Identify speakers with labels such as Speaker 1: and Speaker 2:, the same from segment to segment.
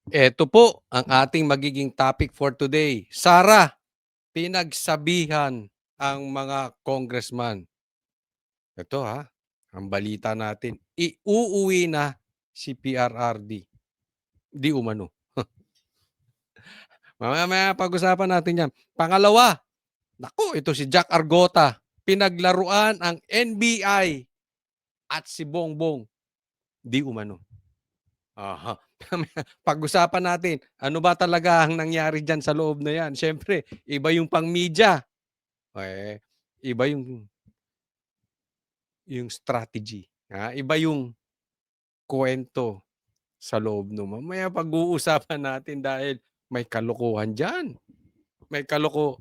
Speaker 1: Eto po ang ating magiging topic for today. Sara, pinagsabihan ang mga congressman. Ito ang balita natin, iuuwi na si PRRD. Di umano. Mamaya pag-usapan natin yan. Pangalawa, naku, ito si Jack Argota. Pinaglaruan ang NBI at si Bongbong. Di umano. Aha. Pag-usapan natin, ano ba talaga ang nangyari diyan sa loob na 'yan? Siyempre, iba yung pang-media, eh, iba yung strategy, iba yung kuwento sa loob nun. Mamaya pag-uusapan natin dahil may kalokohan diyan, may kaloko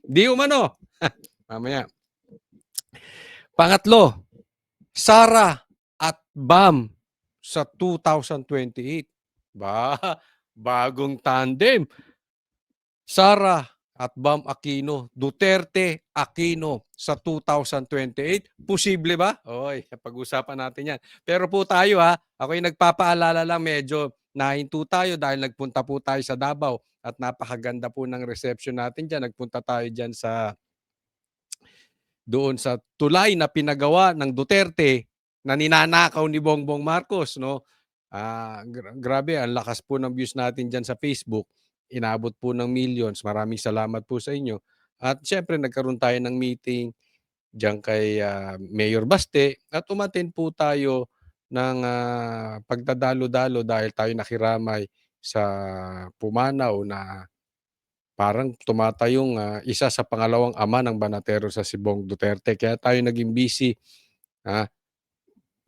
Speaker 1: 'di umano. Mamaya. Pangatlo, Sara at Bam sa 2028. Ba, bagong tandem. Sara at Bam Aquino, Duterte Aquino sa 2028. Posible ba? Oy, pag-usapan natin 'yan. Pero po tayo ako'y nagpapaalala lang medyo nahinto tayo dahil nagpunta po tayo sa Davao at napakaganda po ng reception natin diyan. Nagpunta tayo diyan sa doon sa tulay na pinagawa ng Duterte na ninanakaw ni Bongbong Marcos, no? Grabe, ang lakas po ng views natin diyan sa Facebook. Inabot po ng millions. Maraming salamat po sa inyo. At siyempre nagkaroon tayo ng meeting diyan kay Mayor Baste at umattend po tayo ng pagdadalo-dalo dahil tayo nakiramay sa pumanaw na parang tumatayong isa sa pangalawang ama ng Banatero sa si Bong Duterte. Kaya tayo naging busy ah,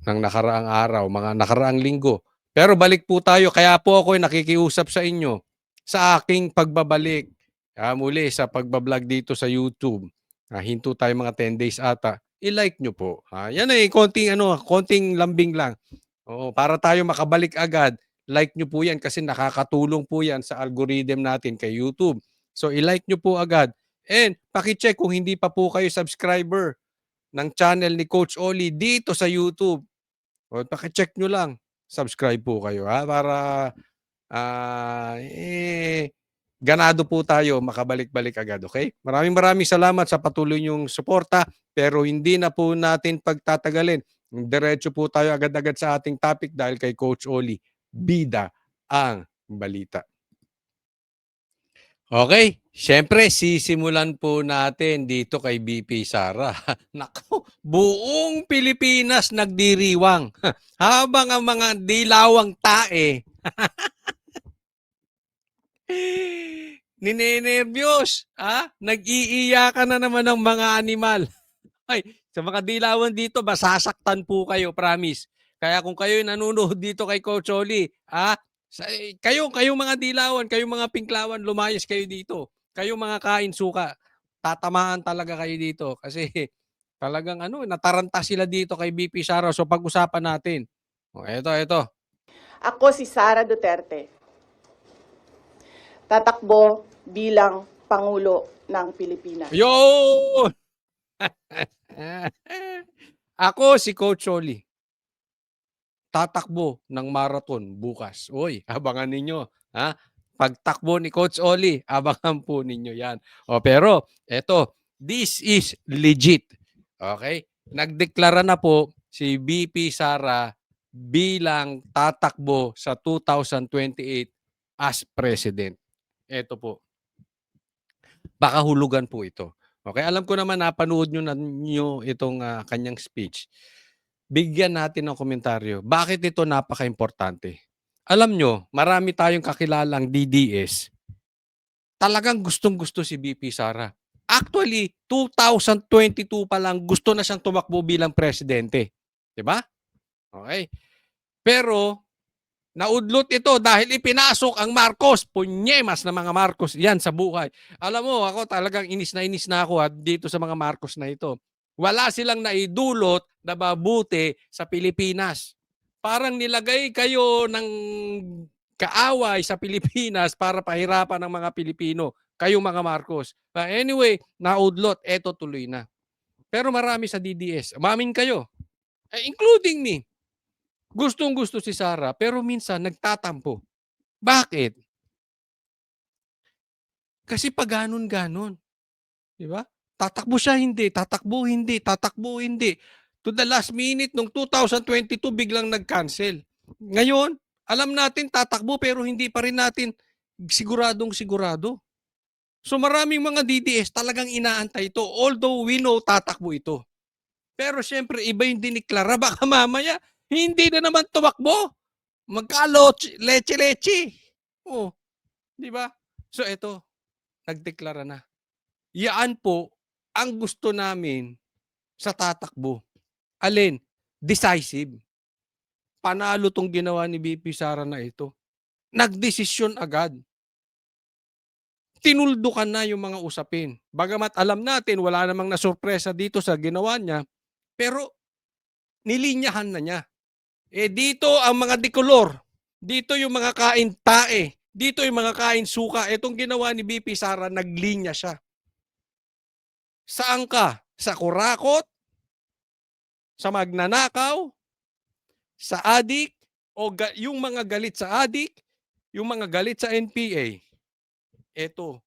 Speaker 1: ng nakaraang araw, mga nakaraang linggo. Pero balik po tayo, kaya po ako nakikiusap sa inyo sa aking pagbabalik muli sa pagbablog dito sa YouTube. Hinto tayo mga 10 days ata. I-like nyo po. Yan konting lambing lang. Oo, para tayo makabalik agad. Like nyo po yan kasi nakakatulong po yan sa algorithm natin kay YouTube. So i-like nyo po agad. And paki-check kung hindi pa po kayo subscriber ng channel ni Coach Oli dito sa YouTube. O paki-check nyo lang. Subscribe po kayo para ganado po tayo makabalik-balik agad, okay? Maraming salamat sa patuloy niyong suporta pero hindi na po natin pagtatagalin. Diretso po tayo agad-agad sa ating topic dahil kay Coach Oli, bida ang balita. Okay, siyempre sisimulan po natin dito kay BP Sara. Naku, buong Pilipinas nagdiriwang habang ang mga dilawang tae ninenerbiyos, nag-iiyakan na naman ng mga animal. Ay, sa mga dilawan dito, masasaktan po kayo, promise. Kaya kung kayo nanonood dito kay Coach Oli, kayo mga dilawan, kayo mga pinklawan, lumayas kayo dito. Kayo mga kain suka, tatamaan talaga kayo dito kasi talagang nataranta sila dito kay BP Sara. So pag-usapan natin. Eto.
Speaker 2: Ako si Sara Duterte. Tatakbo bilang Pangulo ng Pilipinas.
Speaker 1: Yo! Ako si Coach Oli. Tatakbo ng marathon bukas. Uy, abangan ninyo. Pagtakbo ni Coach Oli, abangan po ninyo yan. Pero, this is legit. Okay? Nagdeklara na po si BP Sara bilang tatakbo sa 2028 as President. Ito po. Baka hulugan po ito. Okay, alam ko naman napanood nyo itong kanyang speech. Bigyan natin ng komentaryo. Bakit ito napaka-importante? Alam nyo, marami tayong kakilalang DDS. Talagang gustong-gusto si BP Sara. Actually, 2022 pa lang gusto na siyang tumakbo bilang presidente. 'Di ba? Okay. Pero naudlot ito dahil ipinasok ang Marcos. Punyemas na mga Marcos yan sa buhay. Alam mo, ako talagang inis na ako dito sa mga Marcos na ito. Wala silang naidulot na mabuti sa Pilipinas. Parang nilagay kayo ng kaaway sa Pilipinas para pahirapan ng mga Pilipino. Kayo mga Marcos. Anyway, naudlot. Eto tuloy na. Pero marami sa DDS. Umamin kayo. Including me. Gustong-gusto si Sara pero minsan nagtatampo. Bakit? Kasi paganon-ganon, 'di ba? Tatakbo siya, hindi, tatakbo, hindi, tatakbo, hindi. To the last minute nung 2022 biglang nag-cancel. Ngayon, alam natin tatakbo pero hindi pa rin natin siguradong sigurado. So maraming mga DDS talagang inaantay ito although we know tatakbo ito. Pero siyempre iba yung diniklara baka mamaya hindi na naman tumakbo. Magkalo leche-leche. Oh, 'di ba? So ito, nagdeklara na. Yaan po ang gusto namin sa tatakbo. Alin? Decisive. Panalo tong ginawa ni VP Sara na ito. Nagdesisyon agad. Tinuldukan na yung mga usapin. Bagamat alam natin wala namang nasurpresa dito sa ginawa niya, pero nilinyahan na niya. Eh dito ang mga dekolor, dito yung mga kain tae, dito yung mga kain suka. Itong ginawa ni VP Sara, naglinya siya. Saan ka? Sa kurakot? Sa magnanakaw? Sa adik? O yung mga galit sa adik? Yung mga galit sa NPA? Ito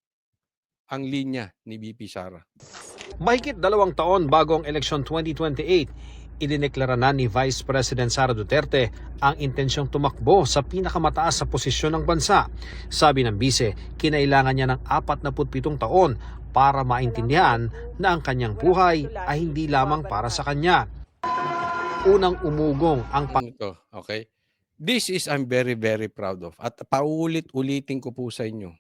Speaker 1: ang linya ni VP Sara.
Speaker 3: Mahigit 2 taon bago ang eleksyon 2028, idineklara na ni Vice President Sara Duterte ang intensyong tumakbo sa pinakamataas sa posisyon ng bansa. Sabi ng bise, kinailangan niya ng 47 taon para maintindihan na ang kanyang buhay ay hindi lamang para sa kanya. Unang umugong ang
Speaker 1: Ito, okay? This is I'm very, very proud of. At paulit-ulitin ko po sa inyo,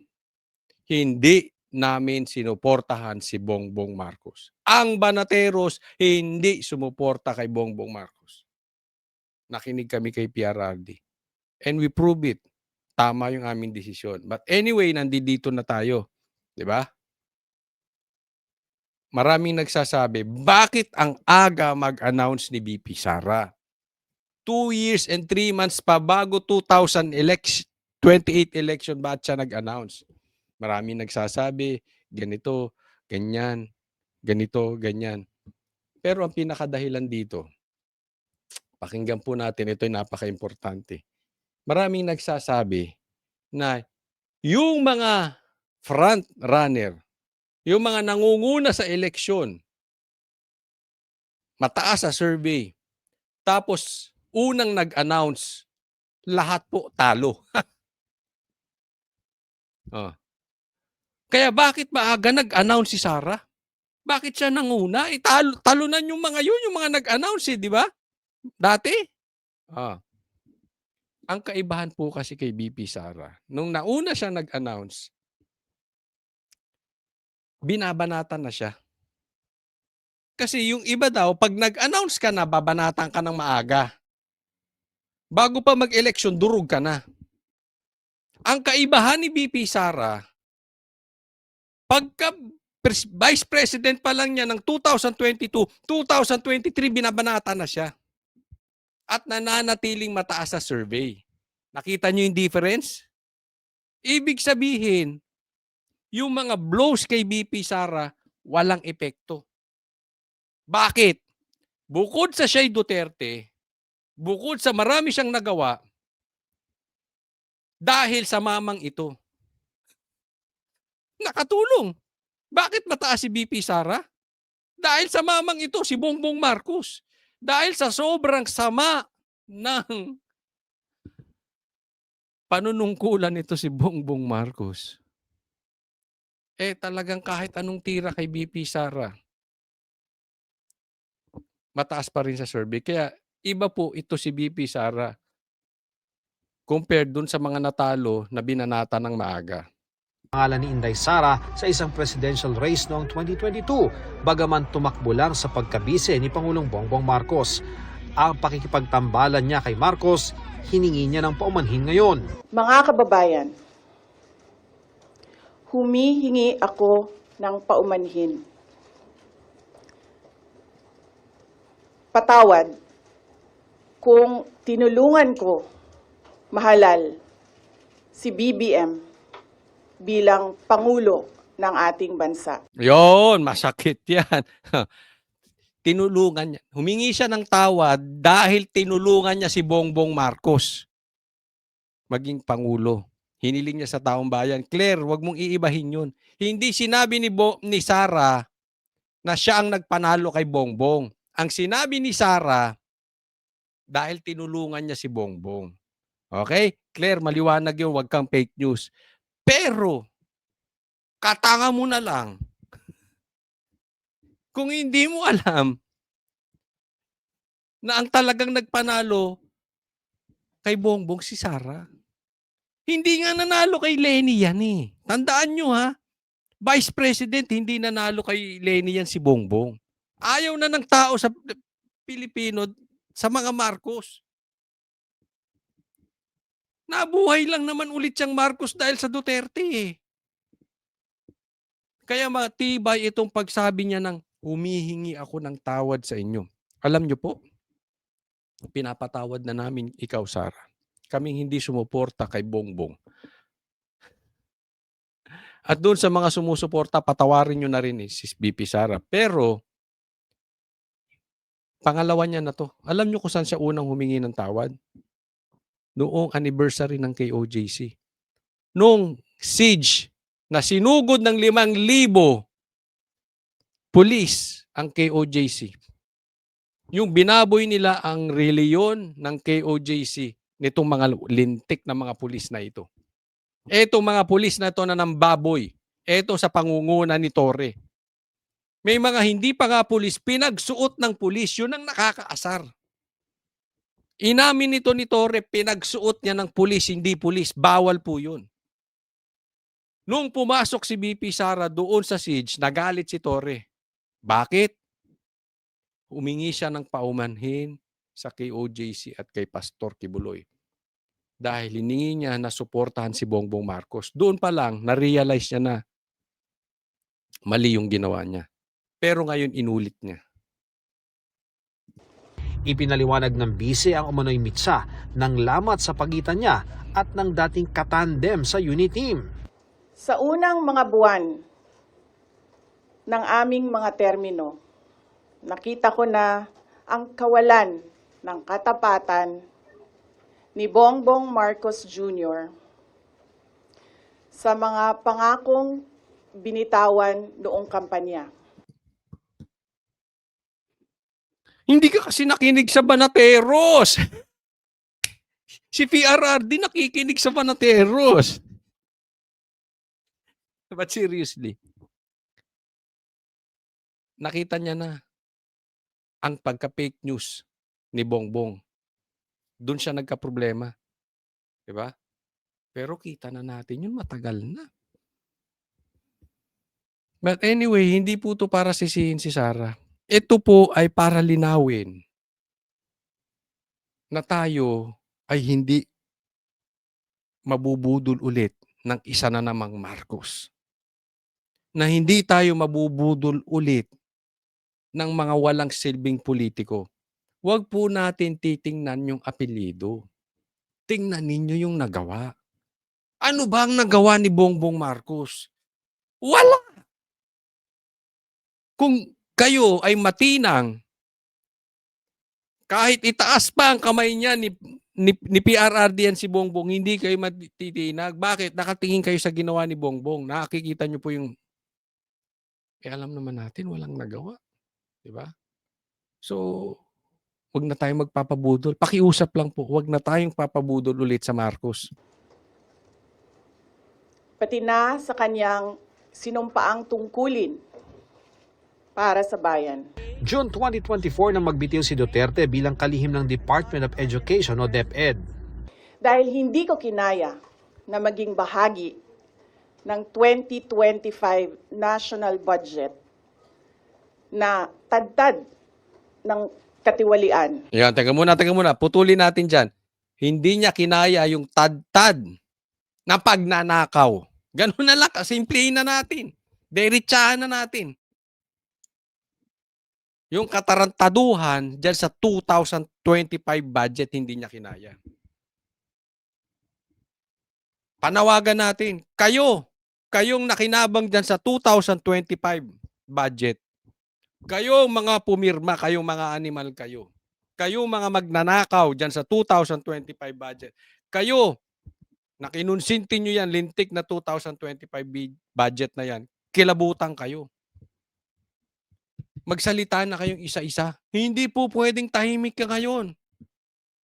Speaker 1: hindi namin sinuportahan si Bongbong Marcos. Ang Banateros hindi sumuporta kay Bongbong Marcos. Nakinig kami kay PRRD. And we prove it. Tama yung aming desisyon. But anyway, nandito na tayo. 'Di ba? Maraming nagsasabi, bakit ang aga mag-announce ni VP Sara? 2 years and 3 months pa bago 28 election ba't siya nag-announce? Maraming nagsasabi, ganito, ganyan, ganito, ganyan. Pero ang pinakadahilan dito, pakinggan po natin, ito ay napaka-importante. Maraming nagsasabi na yung mga front runner, yung mga nangunguna sa eleksyon, mataas sa survey, tapos unang nag-announce, lahat po talo. Oh. Kaya bakit maaga nag-announce si Sara? Bakit siya nanguna? Talunan yung mga yun, yung mga nag-announce, di ba? Dati. Ah. Ang kaibahan po kasi kay VP Sara, nung nauna siya nag-announce, binabanatan na siya. Kasi yung iba daw, pag nag-announce ka na, babanatan ka ng maaga. Bago pa mag-eleksyon, durog ka na. Ang kaibahan ni VP Sara, pagka Vice President pa lang niya ng 2022, 2023, binabanata na siya. At nananatiling mataas sa survey. Nakita niyo yung difference? Ibig sabihin, yung mga blows kay VP Sara, walang epekto. Bakit? Bukod sa siya'y Duterte, bukod sa marami siyang nagawa, dahil sa mamang ito, nakatulong. Bakit mataas si VP Sara? Dahil sa mamang ito, si Bongbong Marcos. Dahil sa sobrang sama ng panunungkulan nito si Bongbong Marcos. Talagang kahit anong tira kay VP Sara, mataas pa rin sa survey. Kaya iba po ito si VP Sara compared dun sa mga natalo na binanata ng maaga.
Speaker 3: pangalan ni Inday Sara sa isang presidential race noong 2022, bagaman tumakbo lang sa pagkabise ni Pangulong Bongbong Marcos. Ang pakikipagtambalan niya kay Marcos, hiningi niya ng paumanhin ngayon.
Speaker 2: Mga kababayan, humihingi ako ng paumanhin. Patawad kung tinulungan ko mahalal si BBM bilang Pangulo ng ating bansa.
Speaker 1: Yon, masakit yan. tinulungan niya. Humingi siya ng tawad dahil tinulungan niya si Bongbong Marcos maging Pangulo. Hiniling niya sa taong bayan, Claire, wag mong iibahin yun. Hindi sinabi ni Sara na siya ang nagpanalo kay Bongbong. Ang sinabi ni Sara, dahil tinulungan niya si Bongbong. Okay? Claire, maliwanag yun, wag kang fake news. Pero, katanga mo na lang. Kung hindi mo alam na ang talagang nagpanalo kay Bongbong si Sara. Hindi nga nanalo kay Lenny yan eh. Tandaan nyo ha, Vice President, hindi nanalo kay Lenny yan si Bongbong. Ayaw na ng tao sa Pilipino sa mga Marcos. Nabuhay lang naman ulit siyang Marcos dahil sa Duterte eh. Kaya matibay itong pagsabi niya ng humihingi ako ng tawad sa inyo. Alam niyo po, pinapatawad na namin ikaw, Sara. Kaming hindi sumuporta kay Bongbong. At doon sa mga sumusuporta, patawarin nyo na rin si BP Sara. Pero, pangalawa niya na to. Alam nyo kung saan siya unang humingi ng tawad? Noong anniversary ng KOJC. Noong siege na sinugod ng 5,000 pulis ang KOJC. Yung binaboy nila ang reliyon ng KOJC nitong mga lintik na mga pulis na ito. Etong mga pulis na ito na nambaboy. Ito sa pangunguna ni Torre. May mga hindi pa nga pulis, pinagsuot ng pulis. Yun ang nakakaasar. Inamin nito ni Torre, pinagsuot niya ng pulis, hindi pulis. Bawal po yun. Nung pumasok si BP Sara doon sa siege, nagalit si Torre. Bakit? Humingi siya ng paumanhin sa KOJC at kay Pastor Kibuloy. Dahil hiningi niya na suportahan si Bongbong Marcos. Doon pa lang, na-realize niya na mali yung ginawa niya. Pero ngayon, inulit niya.
Speaker 3: Ipinaliwanag ng bise ang umano'y mitsa ng lamat sa pagitan niya at ng dating katandem sa unit team.
Speaker 2: Sa unang mga buwan ng aming mga termino, nakita ko na ang kawalan ng katapatan ni Bongbong Marcos Jr. sa mga pangakong binitawan noong kampanya.
Speaker 1: Hindi ka kasi nakinig sa Banateros. Si PRRD nakikinig sa Banateros. But seriously, nakita niya na ang pagka-fake news ni Bongbong. Doon siya nagka-problema. Diba? Pero kita na natin yun, matagal na. But anyway, hindi po ito para sisihin si Sara. Ito po ay para linawin na tayo ay hindi mabubudol ulit ng isa na namang Marcos. Na hindi tayo mabubudol ulit ng mga walang silbing politiko. Huwag po natin titingnan yung apelyido. Tingnan ninyo yung nagawa. Ano ba ang nagawa ni Bongbong Marcos? Wala! Kung kayo ay matinang, kahit itaas pa ang kamay niya ni PRRD yan si Bongbong, hindi kayo matitinag. Bakit? Nakatingin kayo sa ginawa ni Bongbong. Nakikita nyo po yung, alam naman natin, walang nagawa. Diba? So, wag na tayong magpapabudol. Pakiusap lang po, wag na tayong papabudol ulit sa Marcos.
Speaker 2: Pati na sa kanyang sinumpaang tungkulin para sa bayan.
Speaker 3: June 2024 nang magbitiw si Duterte bilang kalihim ng Department of Education o DepEd.
Speaker 2: Dahil hindi ko kinaya na maging bahagi ng 2025 national budget na tadtad ng katiwalian.
Speaker 1: Yan, teka muna. Putulin natin dyan. Hindi niya kinaya yung tad-tad na pagnanakaw. Ganun na lang. Simplihin na natin. Diretsahan na natin. Yung katarantaduhan dyan sa 2025 budget, hindi niya kinaya. Panawagan natin, kayong nakinabang dyan sa 2025 budget, Kayo mga pumirma, kayong mga animal kayo. Kayo mga magnanakaw dyan sa 2025 budget. Kayo, na kinonsinti nyo yan, lintik na 2025 budget na yan, kilabutan kayo. Magsalita na kayong isa-isa. Hindi po pwedeng tahimik ka ngayon.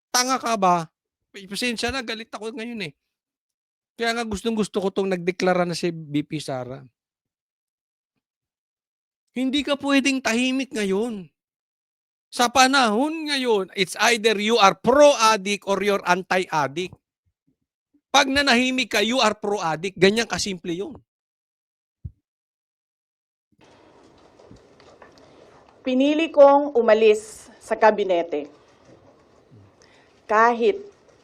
Speaker 1: Tanga ka ba? Pasensya na, galit ako ngayon eh. Kaya nga gustong-gusto ko itong nagdeklara na si BP Sara. Hindi ka pwedeng tahimik ngayon. Sa panahon ngayon, it's either you are pro-addict or you're anti-addict. Pag nanahimik ka, you are pro-addict. Ganyan kasimple yun.
Speaker 2: Pinili kong umalis sa kabinete. Kahit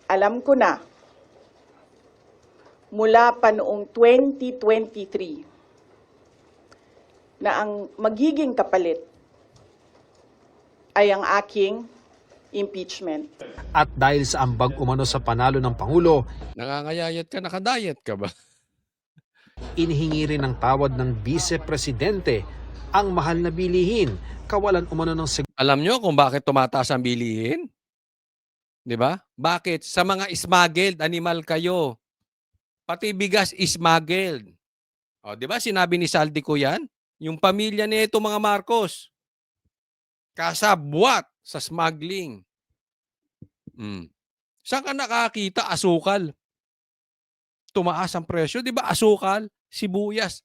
Speaker 2: alam ko na mula pa noong 2023 na ang magiging kapalit ay ang aking impeachment.
Speaker 3: At dahil sa ambag umano sa panalo ng Pangulo,
Speaker 1: Nangangayayat ka, nakadayet ka ba?
Speaker 3: inihingi rin ng tawad ng Vice Presidente ang mahal na bilihin, kawalan umano ng
Speaker 1: Alam nyo kung bakit tumataas ang bilihin? Di ba? Bakit? Sa mga smuggled, animal kayo. Pati bigas smuggled. O, di ba? Sinabi ni Saldi ko yan. Yung pamilya nito mga Marcos. Kasabwat sa smuggling. Saan ka nakakita? Asukal. Tumaas ang presyo. Di ba? Asukal, sibuyas,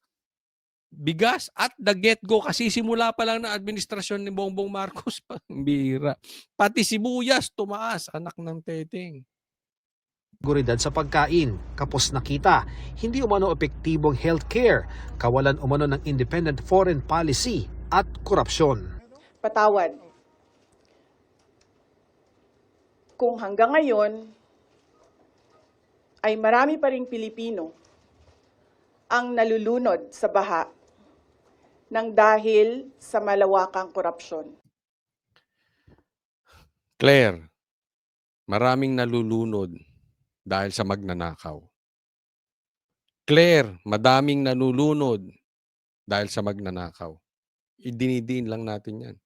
Speaker 1: bigas at the get-go kasi simula pa lang ng administrasyon ni Bongbong Marcos. Bira. Pati sibuyas tumaas, anak ng teteng.
Speaker 3: seguridad sa pagkain, kapos nakita, hindi umano epektibong healthcare, kawalan umano ng independent foreign policy at korupsyon.
Speaker 2: Patawad. Kung hanggang ngayon ay marami pa ring Pilipino ang nalulunod sa baha nang dahil sa malawakang korupsyon.
Speaker 1: Claire, maraming nalulunod dahil sa magnanakaw. Claire, madaming nalulunod dahil sa magnanakaw. Idinidiin lang natin yan.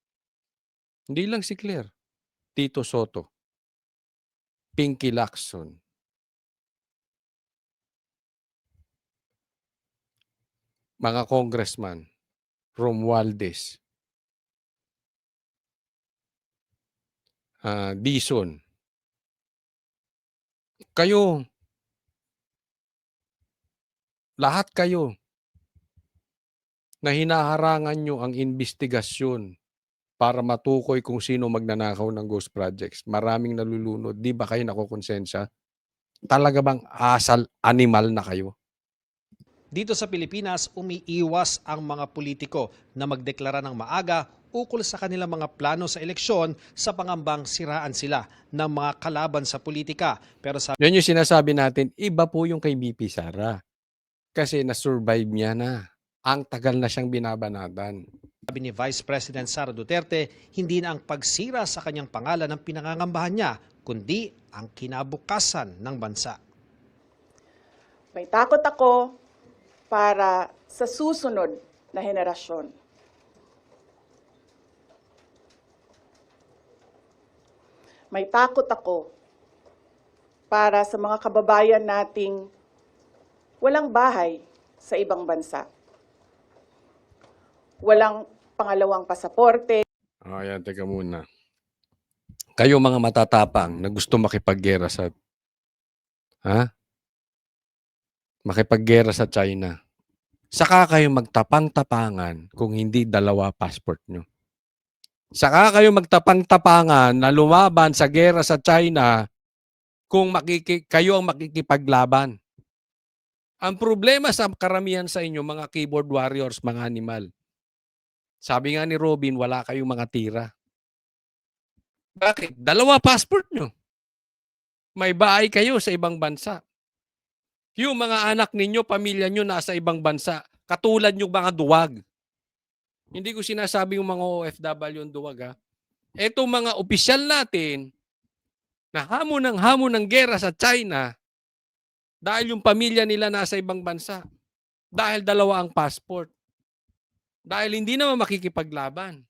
Speaker 1: Hindi lang si Claire. Tito Soto. Pinky Lacson. Mga congressman. Romualdez. Dizon. Kayo. Lahat kayo na hinaharangan nyo ang investigasyon para matukoy kung sino magnanakaw ng ghost projects. Maraming nalulunod. Di ba kayo nakukonsensya? Talaga bang asal animal na kayo?
Speaker 3: Dito sa Pilipinas, umiiwas ang mga politiko na magdeklara ng maaga ukol sa kanilang mga plano sa eleksyon sa pangambang siraan sila ng mga kalaban sa politika. Pero
Speaker 1: Yan yung sinasabi natin, iba po yung kay BP Sara. Kasi na-survive niya na. Ang tagal na siyang binabanatan.
Speaker 3: sabi ni Vice President Sara Duterte, hindi na ang pagsira sa kanyang pangalan ang pinangangambahan niya, kundi ang kinabukasan ng bansa.
Speaker 2: May takot ako para sa susunod na henerasyon. May takot ako para sa mga kababayan nating walang bahay sa ibang bansa. Walang pangalawang pasaporte.
Speaker 1: Ayan, teka muna. Kayo mga matatapang na gusto makipaggera sa makipaggera sa China. Saka kayo magtapang-tapangan kung hindi dalawa passport nyo. Saka kayo magtapang-tapangan na lumaban sa gera sa China kung kayo ang makikipaglaban. Ang problema sa karamihan sa inyo, mga keyboard warriors, mga animal. Sabi nga ni Robin, wala kayong mga tira. Bakit? Dalawa passport nyo. May bahay kayo sa ibang bansa. Yung mga anak ninyo, pamilya nyo nasa ibang bansa. Katulad yung mga duwag. Hindi ko sinasabi yung mga OFW yung duwag ha. Etong mga opisyal natin na hamon ng gera sa China dahil yung pamilya nila nasa ibang bansa. Dahil dalawa ang passport. Dahil hindi naman makikipaglaban.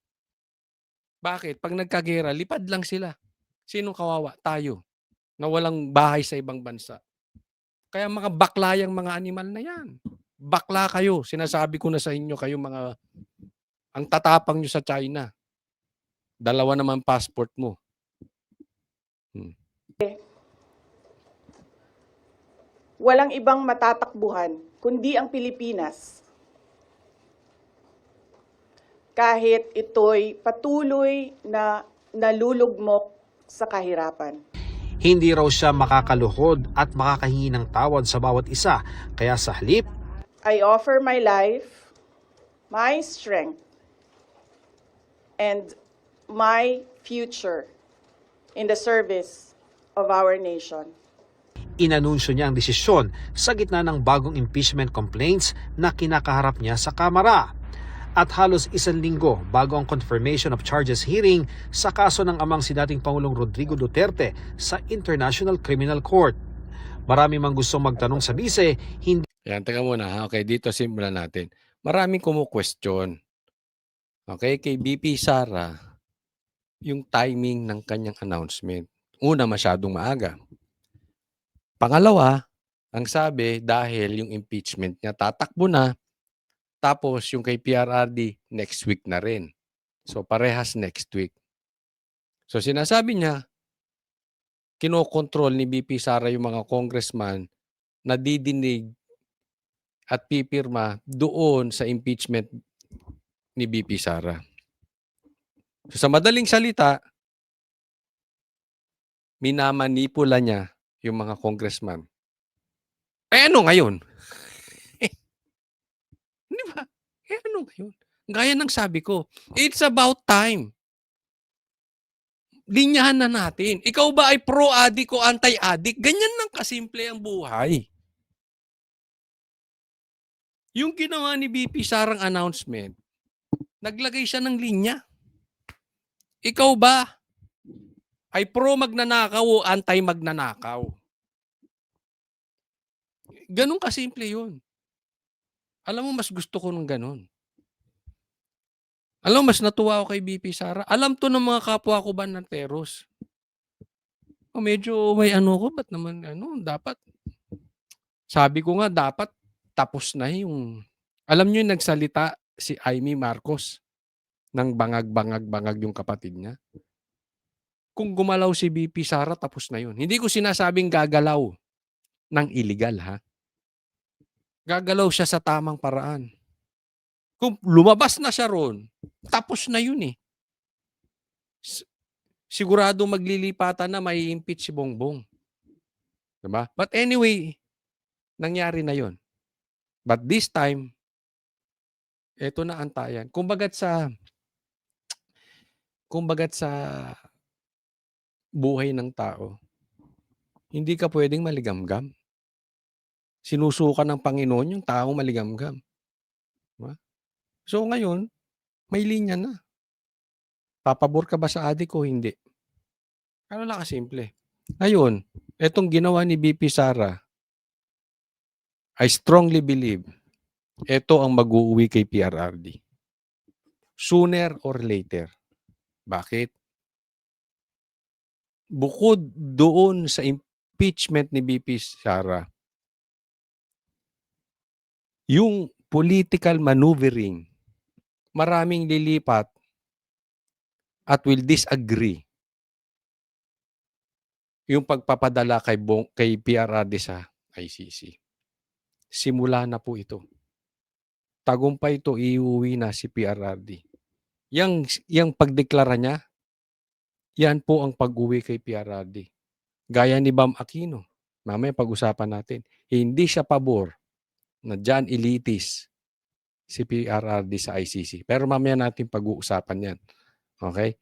Speaker 1: Bakit? Pag nagkagera, lipad lang sila. Sinong kawawa? Tayo. Na walang bahay sa ibang bansa. Kaya mga bakla yang mga animal na yan. Bakla kayo. Sinasabi ko na sa inyo, kayo mga, ang tatapang nyo sa China. 2 naman passport mo.
Speaker 2: Walang ibang matatakbuhan kundi ang Pilipinas. Kahit ito'y patuloy na nalulugmok sa kahirapan.
Speaker 3: Hindi raw siya makakaluhod at makakahingi ng tawad sa bawat isa, kaya sa halip,
Speaker 2: I offer my life, my strength, and my future in the service of our nation.
Speaker 3: inanunsyo niya ang desisyon sa gitna ng bagong impeachment complaints na kinakaharap niya sa Kamara. At halos 1 linggo bago ang confirmation of charges hearing sa kaso ng amang si dating Pangulong Rodrigo Duterte sa International Criminal Court. Marami mang gustong magtanong sa bise, hindi
Speaker 1: Yan, teka muna. Ha? Okay, dito simulan natin. Maraming kumu-question. Okay, kay BP Sara, yung timing ng kanyang announcement. Una, masyadong maaga. Pangalawa, ang sabi, dahil yung impeachment niya tatakbo na, tapos yung kay PRRD, next week na rin. So, parehas next week. So, sinasabi niya, kinokontrol ni BP Sara yung mga congressman na didinig at pipirma doon sa impeachment ni BP Sara. So, sa madaling salita, minamanipula niya yung mga congressman. Eh ano ngayon? Di ba? Eh ano ngayon? Gaya ng sabi ko, it's about time. Linyahan na natin. Ikaw ba ay pro-addict o anti-addict? Ganyan lang kasimple ang buhay. Yung ginawa ni BP Sarang announcement, naglagay siya ng linya. Ikaw ba ay pro-magnanakaw o anti-magnanakaw? Ganun kasimple yun. Alam mo, mas gusto ko ng ganun. Alam mo, mas natuwa ako kay BP Sara. Alam to ng mga kapwa ko bananteros. O medyo may ano ko, ba't naman dapat. Sabi ko nga, dapat tapos na yung, alam nyo yung nagsalita si Amy Marcos ng bangag-bangag-bangag yung kapatid niya. Kung gumalaw si BP Sara, tapos na yun. Hindi ko sinasabing gagalaw ng illegal, ha? Gagalaw siya sa tamang paraan. Kung lumabas na siya ron, tapos na yun eh. Sigurado maglilipatan na may impeach si Bongbong. Diba? But anyway, nangyari na yun. But this time, eto na antayan. Kumbagat sa buhay ng tao, hindi ka pwedeng maligamgam. Sinusuka ng Panginoon yung taong maligamgam. Diba? So ngayon, may linya na. Papabor ka ba sa adik o hindi? Ano lang kasimple. Ngayon, etong ginawa ni BP Sara, I strongly believe, ito ang mag-uuwi kay PRRD. Sooner or later. Bakit? Bukod doon sa impeachment ni BP Sara, yung political maneuvering, maraming lilipat at will disagree yung pagpapadala kay PRRD sa ICC. Simula na po ito. Tagumpay ito, iuwi na si PRRD. Yang pagdeklara niya, yan po ang pag-uwi kay PRRD. Gaya ni Bam Aquino, mamaya pag-usapan natin, hindi siya pabor na dyan elitis si PRRD sa ICC. Pero mamaya natin pag-uusapan yan. Okay?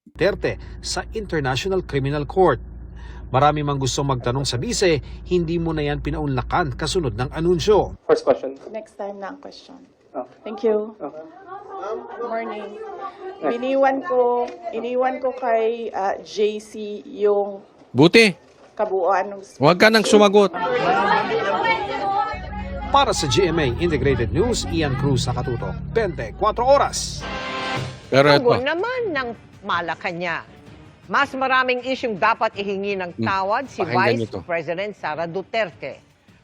Speaker 3: Duterte sa International Criminal Court. Marami mang gustong magtanong sa bise, hindi mo na yan pinaunlakan kasunod ng anunsyo.
Speaker 4: First question.
Speaker 2: Next time na ang question.
Speaker 4: Okay.
Speaker 2: Thank you.
Speaker 4: Okay.
Speaker 2: Good morning. Iniwan ko kay JC yung
Speaker 1: Buti,
Speaker 2: kabuuan ng
Speaker 1: huwag ka nang sumagot.
Speaker 3: Para sa GMA Integrated News, Ian Cruz nakatutok, 24 oras.
Speaker 1: Pero ito,
Speaker 4: Tugon naman ng Malacanang. Mas maraming isyung dapat ihingi ng tawad si
Speaker 1: pakinggan
Speaker 4: Vice
Speaker 1: nito.
Speaker 4: President Sara Duterte.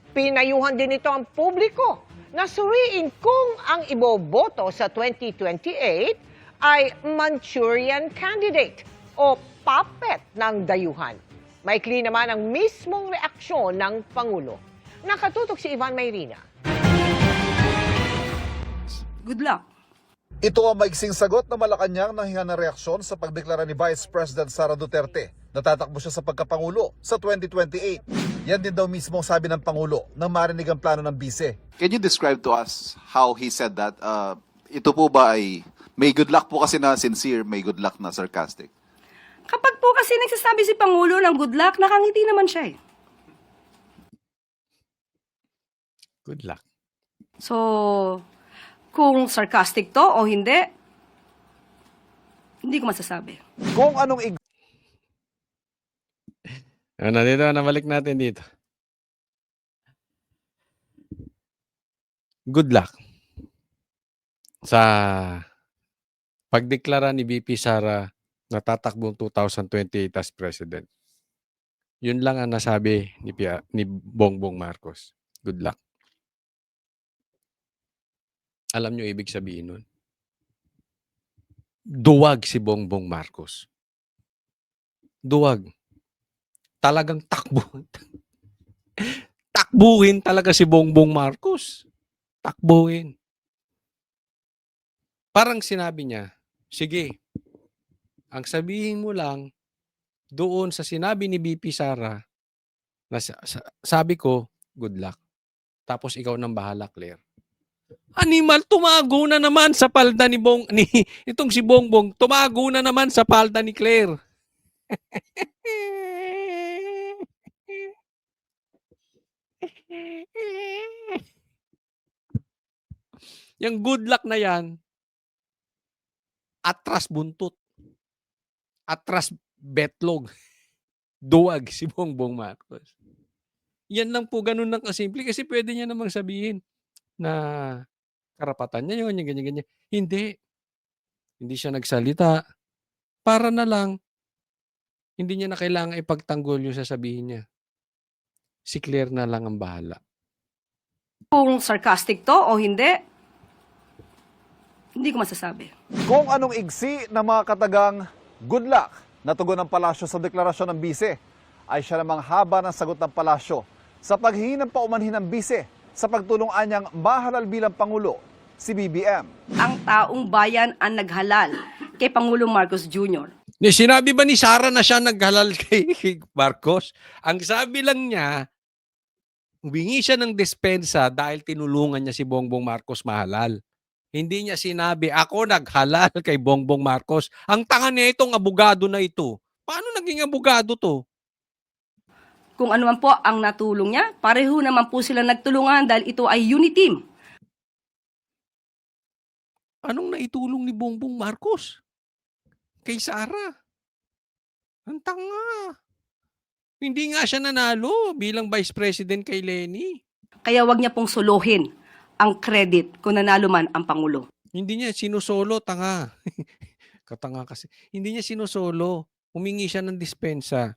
Speaker 4: Pinayuhan din ito ang publiko na suriin kung ang iboboto sa 2028 ay Manchurian candidate o puppet ng dayuhan. Maikli naman ang mismong reaksyon ng Pangulo. Nakatutok si Ivan Mayrina.
Speaker 5: Good luck.
Speaker 6: Ito ang maiksing sagot ng Malacanang nang hinga ng reaksyon sa pagdeklara ni Vice President Sara Duterte. Natatakbo siya sa pagkapangulo sa 2028. Yan din daw mismo ang sabi ng Pangulo nang marinig ang plano ng bise.
Speaker 7: Can you describe to us how he said that? Ito po ba ay may good luck po kasi na sincere, may good luck na sarcastic?
Speaker 5: Kapag po kasi nagsasabi si Pangulo ng good luck, nakangiti naman siya eh.
Speaker 1: Good luck.
Speaker 5: So, kung sarcastic to o hindi ko masasabi.
Speaker 6: Kung anong
Speaker 1: Ano dito, nabalik natin dito. Good luck sa pagdeklara ni VP Sara na tatakbong 2028 as president. Yun lang ang nasabi ni Bongbong Marcos. Good luck. Alam nyo ibig sabihin nun? Duwag si Bongbong Marcos. Duwag. Talagang takbuhin talaga si Bongbong Marcos. Takbuhin. Parang sinabi niya, sige, ang sabihin mo lang doon sa sinabi ni BP Sara na sabi ko, good luck. Tapos ikaw nang bahala, Claire. Animal, tumago na naman sa palda ni itong si Bongbong, tumago na naman sa palda ni Claire. Yung good luck na yan, atras buntot. Atras betlog. Duwag si Bongbong Marcos. Yan lang po, ganun lang kasimple. Kasi pwede niya namang sabihin na karapatan niya yun, yung ganyan-ganyan. Hindi. Hindi siya nagsalita. Para na lang, hindi niya na kailangan ipagtanggol yung sasabihin niya. Si Claire na lang ang bahala.
Speaker 5: Kung sarcastic to o hindi ko masasabi.
Speaker 6: Kung anong igsi ng mga katagang good luck na tugon ng palasyo sa deklarasyon ng bise, ay siya namang haba ng sagot ng palasyo sa paghingi ng paumanhin ng bise sa pagtulong anyang mahalal bilang Pangulo, si BBM.
Speaker 5: Ang taong bayan ang naghalal kay Pangulong Marcos Jr.
Speaker 1: Sinabi ba ni Sara na siya naghalal kay Marcos? Ang sabi lang niya, humingi siya ng dispensa dahil tinulungan niya si Bongbong Marcos mahalal. Hindi niya sinabi, ako naghalal kay Bongbong Marcos. Ang tanga niya itong abogado na ito. Paano naging abogado to?
Speaker 5: Kung ano man po ang natulong niya, pareho naman po sila nagtulungan dahil ito ay unity team.
Speaker 1: Anong naitulong ni Bongbong Marcos kay Sara? Ang tanga. Hindi nga siya nanalo bilang Vice President kay Lenny.
Speaker 5: Kaya wag niya pong solohin ang credit kung nanalo man ang Pangulo.
Speaker 1: Hindi niya sinusolo, tanga. Katanga kasi. Hindi niya sinusolo. Humingi siya ng dispensa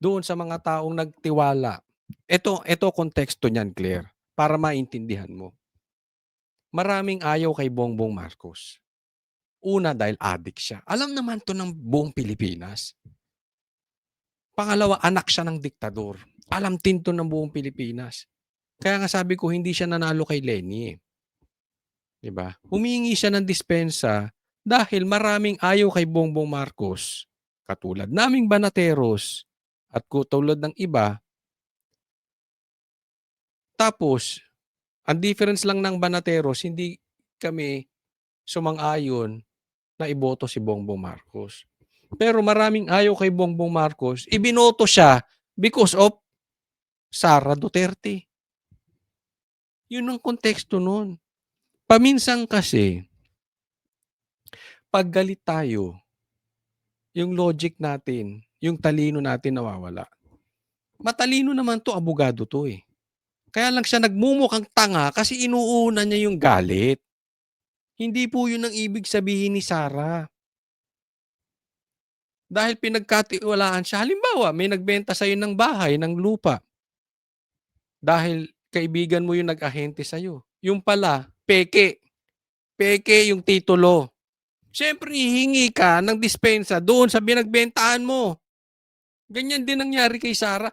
Speaker 1: doon sa mga taong nagtiwala. Ito konteksto niyan, Claire, para maintindihan mo. Maraming ayaw kay Bongbong Marcos. Una, dahil addict siya. Alam naman to ng buong Pilipinas. Pangalawa, anak siya ng diktador. Alam din to ng buong Pilipinas. Kaya nga sabi ko, hindi siya nanalo kay Lenny. Diba? Humingi siya ng dispensa dahil maraming ayaw kay Bongbong Marcos. Katulad naming Banateros at katulad ng iba. Tapos, ang difference lang ng Banateros, hindi kami sumang-ayon na iboto si Bongbong Marcos. Pero maraming ayaw kay Bongbong Marcos, ibinoto siya because of Sara Duterte. Yun ang konteksto nun. Paminsan kasi, pag galit tayo, yung logic natin, yung talino natin nawawala. Matalino naman to, abogado to eh. Kaya lang siya nagmumukhang tanga kasi inuuna niya yung galit. Hindi po yun ang ibig sabihin ni Sara. Dahil pinagkatiwalaan siya. Halimbawa, may nagbenta sa'yo ng bahay, ng lupa. Dahil kaibigan mo yung nag-ahente sa'yo. Yung pala, peke. Peke yung titulo. Siyempre, hihingi ka ng dispensa doon sa binagbentahan mo. Ganyan din nangyari kay Sara.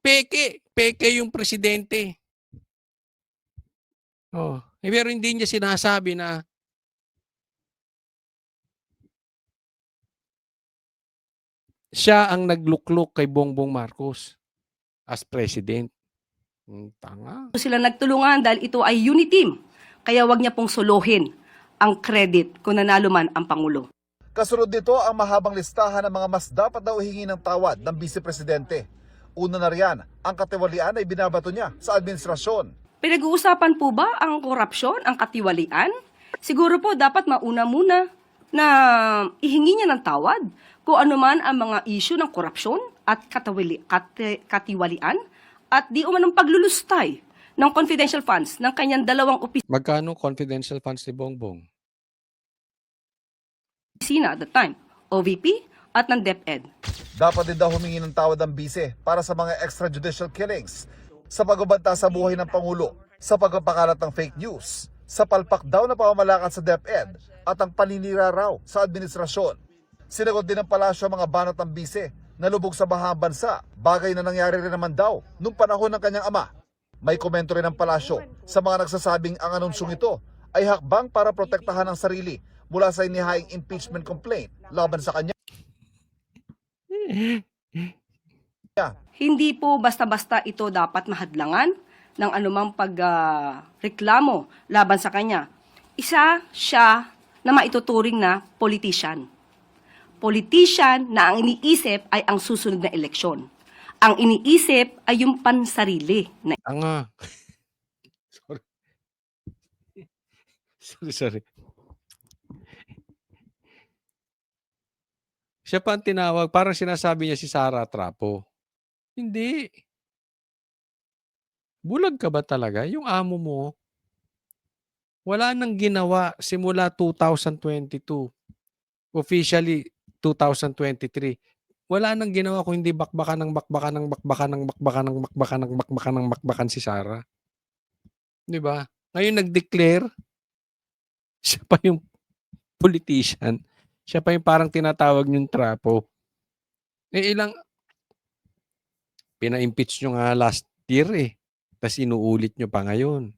Speaker 1: Peke. Peke yung presidente. Oh. Pero hindi niya sinasabi na siya ang nagluklok kay Bongbong Marcos as president. Tanga.
Speaker 5: Sila nagtulungan dahil ito ay unity team. Kaya wag niya pong solohin ang credit kung nanalo man ang Pangulo.
Speaker 6: Kasunod nito ang mahabang listahan ng mga mas dapat daw hihingi ng tawad ng Vice Presidente. Una na riyan, ang katiwalian ay binabato niya sa administrasyon.
Speaker 5: Pinag-uusapan po ba ang korupsyon, ang katiwalian? Siguro po dapat mauna muna na ihingi niya ng tawad kung ano man ang mga issue ng korupsyon at katiwalian at di umanong paglulustay ng confidential funds ng kanyang dalawang
Speaker 1: Magkano confidential funds ni Bongbong?
Speaker 5: opisina at the time, OVP at ng DepEd.
Speaker 6: Dapat din daw humingi ng tawad ang bise para sa mga extrajudicial killings, sa pagbabanta sa buhay ng Pangulo, sa pagpapakalat ng fake news, sa palpak daw na pamamalakad sa DepEd at ang paninira raw sa administrasyon. Sinagot din ng palasyo ang mga banat ng bise na lubog sa baha ang bansa, bagay na nangyari rin naman daw nung panahon ng kanyang ama. May komento rin ng palasyo sa mga nagsasabing ang anunsyong ito ay hakbang para protektahan ang sarili mula sa inihaing impeachment complaint laban sa kanya.
Speaker 5: Hindi po basta-basta ito dapat mahadlangan ng anumang pagreklamo laban sa kanya. Isa siya na maituturing na politician. Politician na ang iniisip ay ang susunod na eleksyon. Ang iniisip ay yung pansarili na
Speaker 1: Tanga. Sorry. Siya pa ang tinawag, parang sinasabi niya si Sara Trapo. Hindi. Bulag ka ba talaga? Yung amo mo, wala nang ginawa simula 2022. Officially, 2023. Wala nang ginawa kung hindi bakbakan ng bakbakan ng bakbakan ng bakbakan ng bakbakan ng bakbakan ng bakbakan si Sara. 'Di ba? Ngayon nag-declare, siya pa yung politician. Siya pa yung parang tinatawag niyong trapo. Pina-impeach nyo nga last year eh. Tapos inuulit nyo pa ngayon.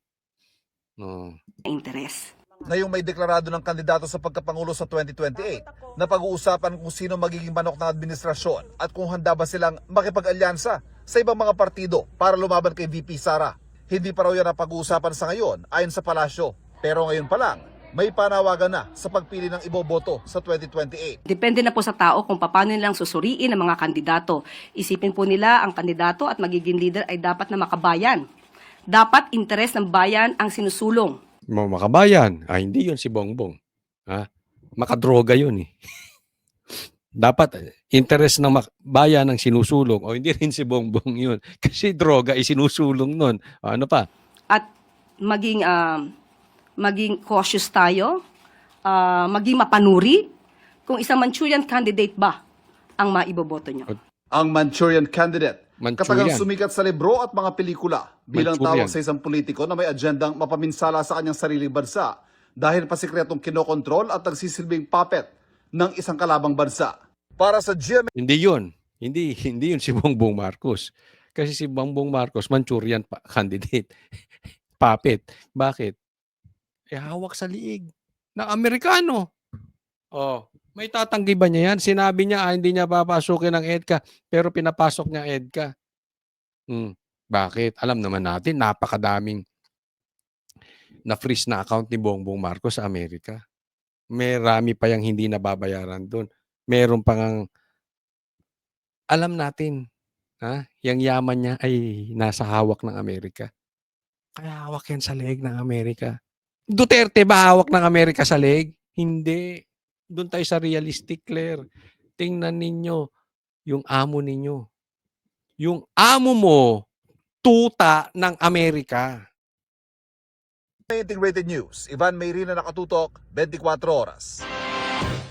Speaker 1: No.
Speaker 5: interes.
Speaker 6: Ngayong may deklarado ng kandidato sa pagkapangulo sa 2028 na pag-uusapan kung sino magiging manok ng administrasyon at kung handa ba silang makipag-alyansa sa ibang mga partido para lumaban kay VP Sara. Hindi pa raw yan ang pag-uusapan sa ngayon ayon sa palasyo. Pero ngayon pa lang, may panawagan na sa pagpili ng iboboto sa 2028.
Speaker 5: Depende na po sa tao kung paano nilang susuriin ang mga kandidato. Isipin po nila ang kandidato at magiging leader ay dapat na makabayan. Dapat interes ng bayan ang sinusulong.
Speaker 1: Makabayan. Hindi yun si Bongbong. Makadroga yun eh. Dapat interest ng bayan ang sinusulong o hindi rin si Bongbong yun. Kasi droga ay sinusulong nun. Ano pa?
Speaker 5: At maging cautious tayo, maging mapanuri kung isang Manchurian candidate ba ang maiboboto nyo.
Speaker 6: Ang Manchurian candidate, katagang
Speaker 1: Manchurian.
Speaker 6: sumikat sa libro at mga pelikula bilang
Speaker 1: Manchurian.
Speaker 6: tawag sa isang politiko na may agendang mapaminsala sa kanyang sariling bansa dahil pasikretong kinokontrol at nagsisilbing puppet ng isang kalabang bansa. Para sa GMA
Speaker 1: Hindi yun. Hindi yun si Bongbong Marcos. Kasi si Bongbong Marcos, Manchurian candidate. Puppet. Bakit? Hawak sa liig ng Amerikano. May tatanggi ba niya yan? Sinabi niya, hindi niya papasukin ng EDCA, pero pinapasok niya EDCA. Bakit? Alam naman natin, napakadaming na-freeze na account ni Bongbong Marcos sa Amerika. Marami pa yung hindi nababayaran doon. Meron pang alam natin, yung yaman niya ay nasa hawak ng Amerika. Kaya hawak yan sa leeg ng Amerika. Duterte ba hawak ng Amerika sa leeg? Hindi. Doon tayo sa realistic, Claire. Tingnan ninyo yung amo ninyo. Yung amo mo, tuta ng Amerika.
Speaker 6: Integrated News, Ivan Mayrina nakatutok, 24 oras.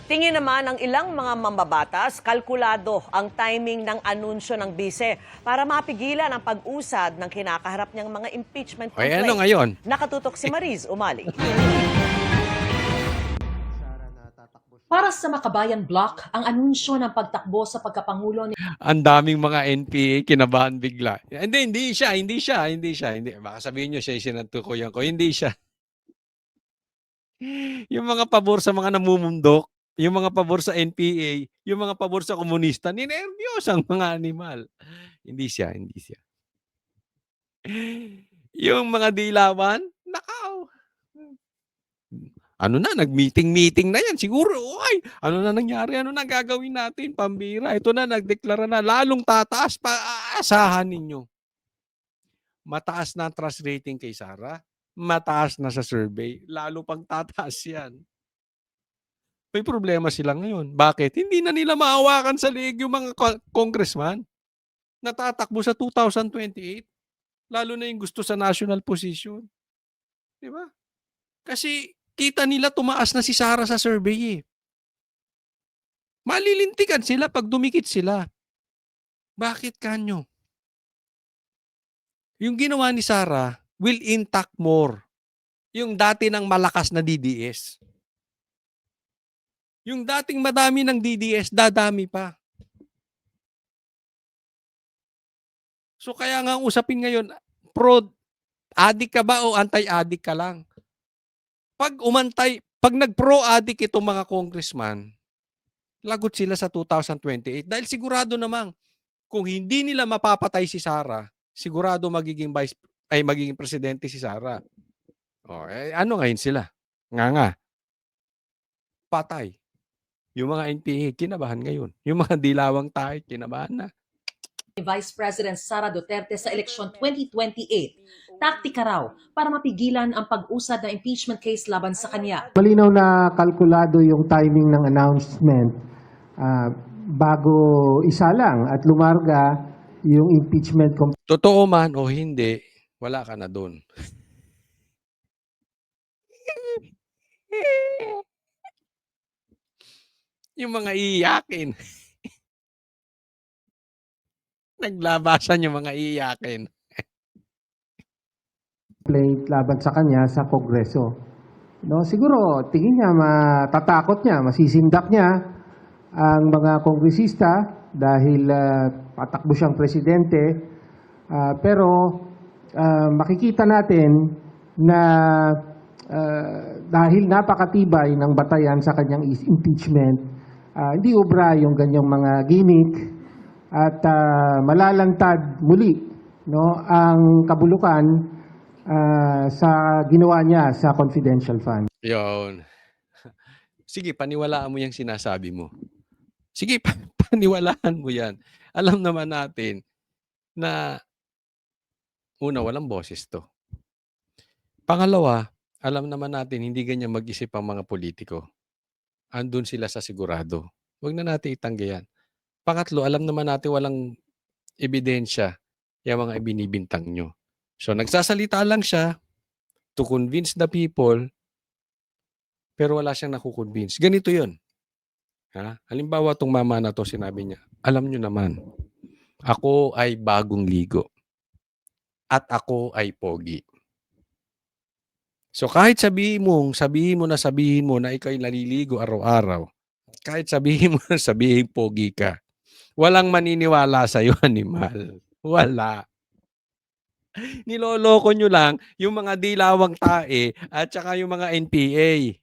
Speaker 4: Tingin naman ng ilang mga mambabatas, kalkulado ang timing ng anunsyo ng bise para mapigilan ang pag-usad ng kinakaharap niyang mga impeachment
Speaker 1: Ay,
Speaker 4: complaint.
Speaker 1: ano ngayon?
Speaker 4: Nakatutok si Mariz Umali.
Speaker 8: Para sa Makabayan Block, ang anunsyo ng pagtakbo sa pagkapangulo ni
Speaker 1: Ang daming mga NPA kinabahan bigla. Hindi siya. Baka sabihin niyo siya yung sinatukoyan ko. Hindi siya. Yung mga pabor sa mga namumundok, yung mga pabor sa NPA, yung mga pabor sa komunista, ninervyos ang mga animal. Hindi siya. Yung mga dilawan, nakaw. Ano na, nag-meeting na yan. Siguro, ay, ano na nangyari? Ano na gagawin natin? Pambira. Ito na, nagdeklara na. Lalong tataas pa. Aasahan ninyo. Mataas na ang trust rating kay Sara. Mataas na sa survey. Lalo pang tataas yan. May problema sila ngayon. Bakit? Hindi na nila maawakan sa leeg yung mga congressman. Natatakbo sa 2028. Lalo na yung gusto sa national position. Di ba? Kasi kita nila tumaas na si Sara sa survey eh. Malilintikan sila pag dumikit sila. Bakit kanyo? Yung ginawa ni Sara will intact more. Yung dati ng malakas na DDS. Yung dating madami ng DDS, dadami pa. So kaya nga ang usapin ngayon, pro-addict ka ba o anti-addict ka lang? Pag nag-pro-addict itong mga congressman, lagot sila sa 2028. Dahil sigurado namang, kung hindi nila mapapatay si Sara, sigurado magiging presidente si Sara. Ano ngayon sila? Nga. Patay. Yung mga NPA, kinabahan ngayon. Yung mga dilawang tayo, kinabahan na.
Speaker 8: Vice President Sara Duterte sa eleksyon 2028. Taktika raw para mapigilan ang pag-usad na impeachment case laban sa kanya.
Speaker 9: Malinaw na kalkulado yung timing ng announcement bago isa lang at lumarga yung impeachment
Speaker 1: Totoo man o hindi, wala ka na doon. Yung mga iiyakin. Naglabasan yung mga iiyakin.
Speaker 9: complaint laban sa kanya sa Kongreso. No, siguro tingin niya matatakot niya, masisindak niya ang mga kongresista dahil patakbo siyang presidente. Pero makikita natin na dahil napakatibay ng batayan sa kanyang impeachment, hindi ubra yung ganyang mga gimmick at malalantad muli ang kabulukan sa ginawa niya sa confidential fund.
Speaker 1: Yun. Sige, paniwalaan mo yung sinasabi mo. Sige, paniwalaan mo yan. Alam naman natin na una, walang boses to. Pangalawa, alam naman natin hindi ganyan mag-isip ang mga politiko. Andun sila sa sigurado. Huwag na natin itanggi yan. Pangatlo, alam naman natin walang ebidensya yung mga ibinibintang nyo. So, nagsasalita lang siya to convince the people, pero wala siyang nakukonvince. Ganito yun. Halimbawa, itong mama na to, sinabi niya, alam nyo naman, ako ay bagong ligo. At ako ay pogi. So, kahit sabihin mo na ikaw ay naliligo araw-araw, kahit sabihin mo na pogi ka, walang maniniwala sa'yo, animal. Wala. Niloloko nyo lang yung mga dilawang tae at saka yung mga NPA.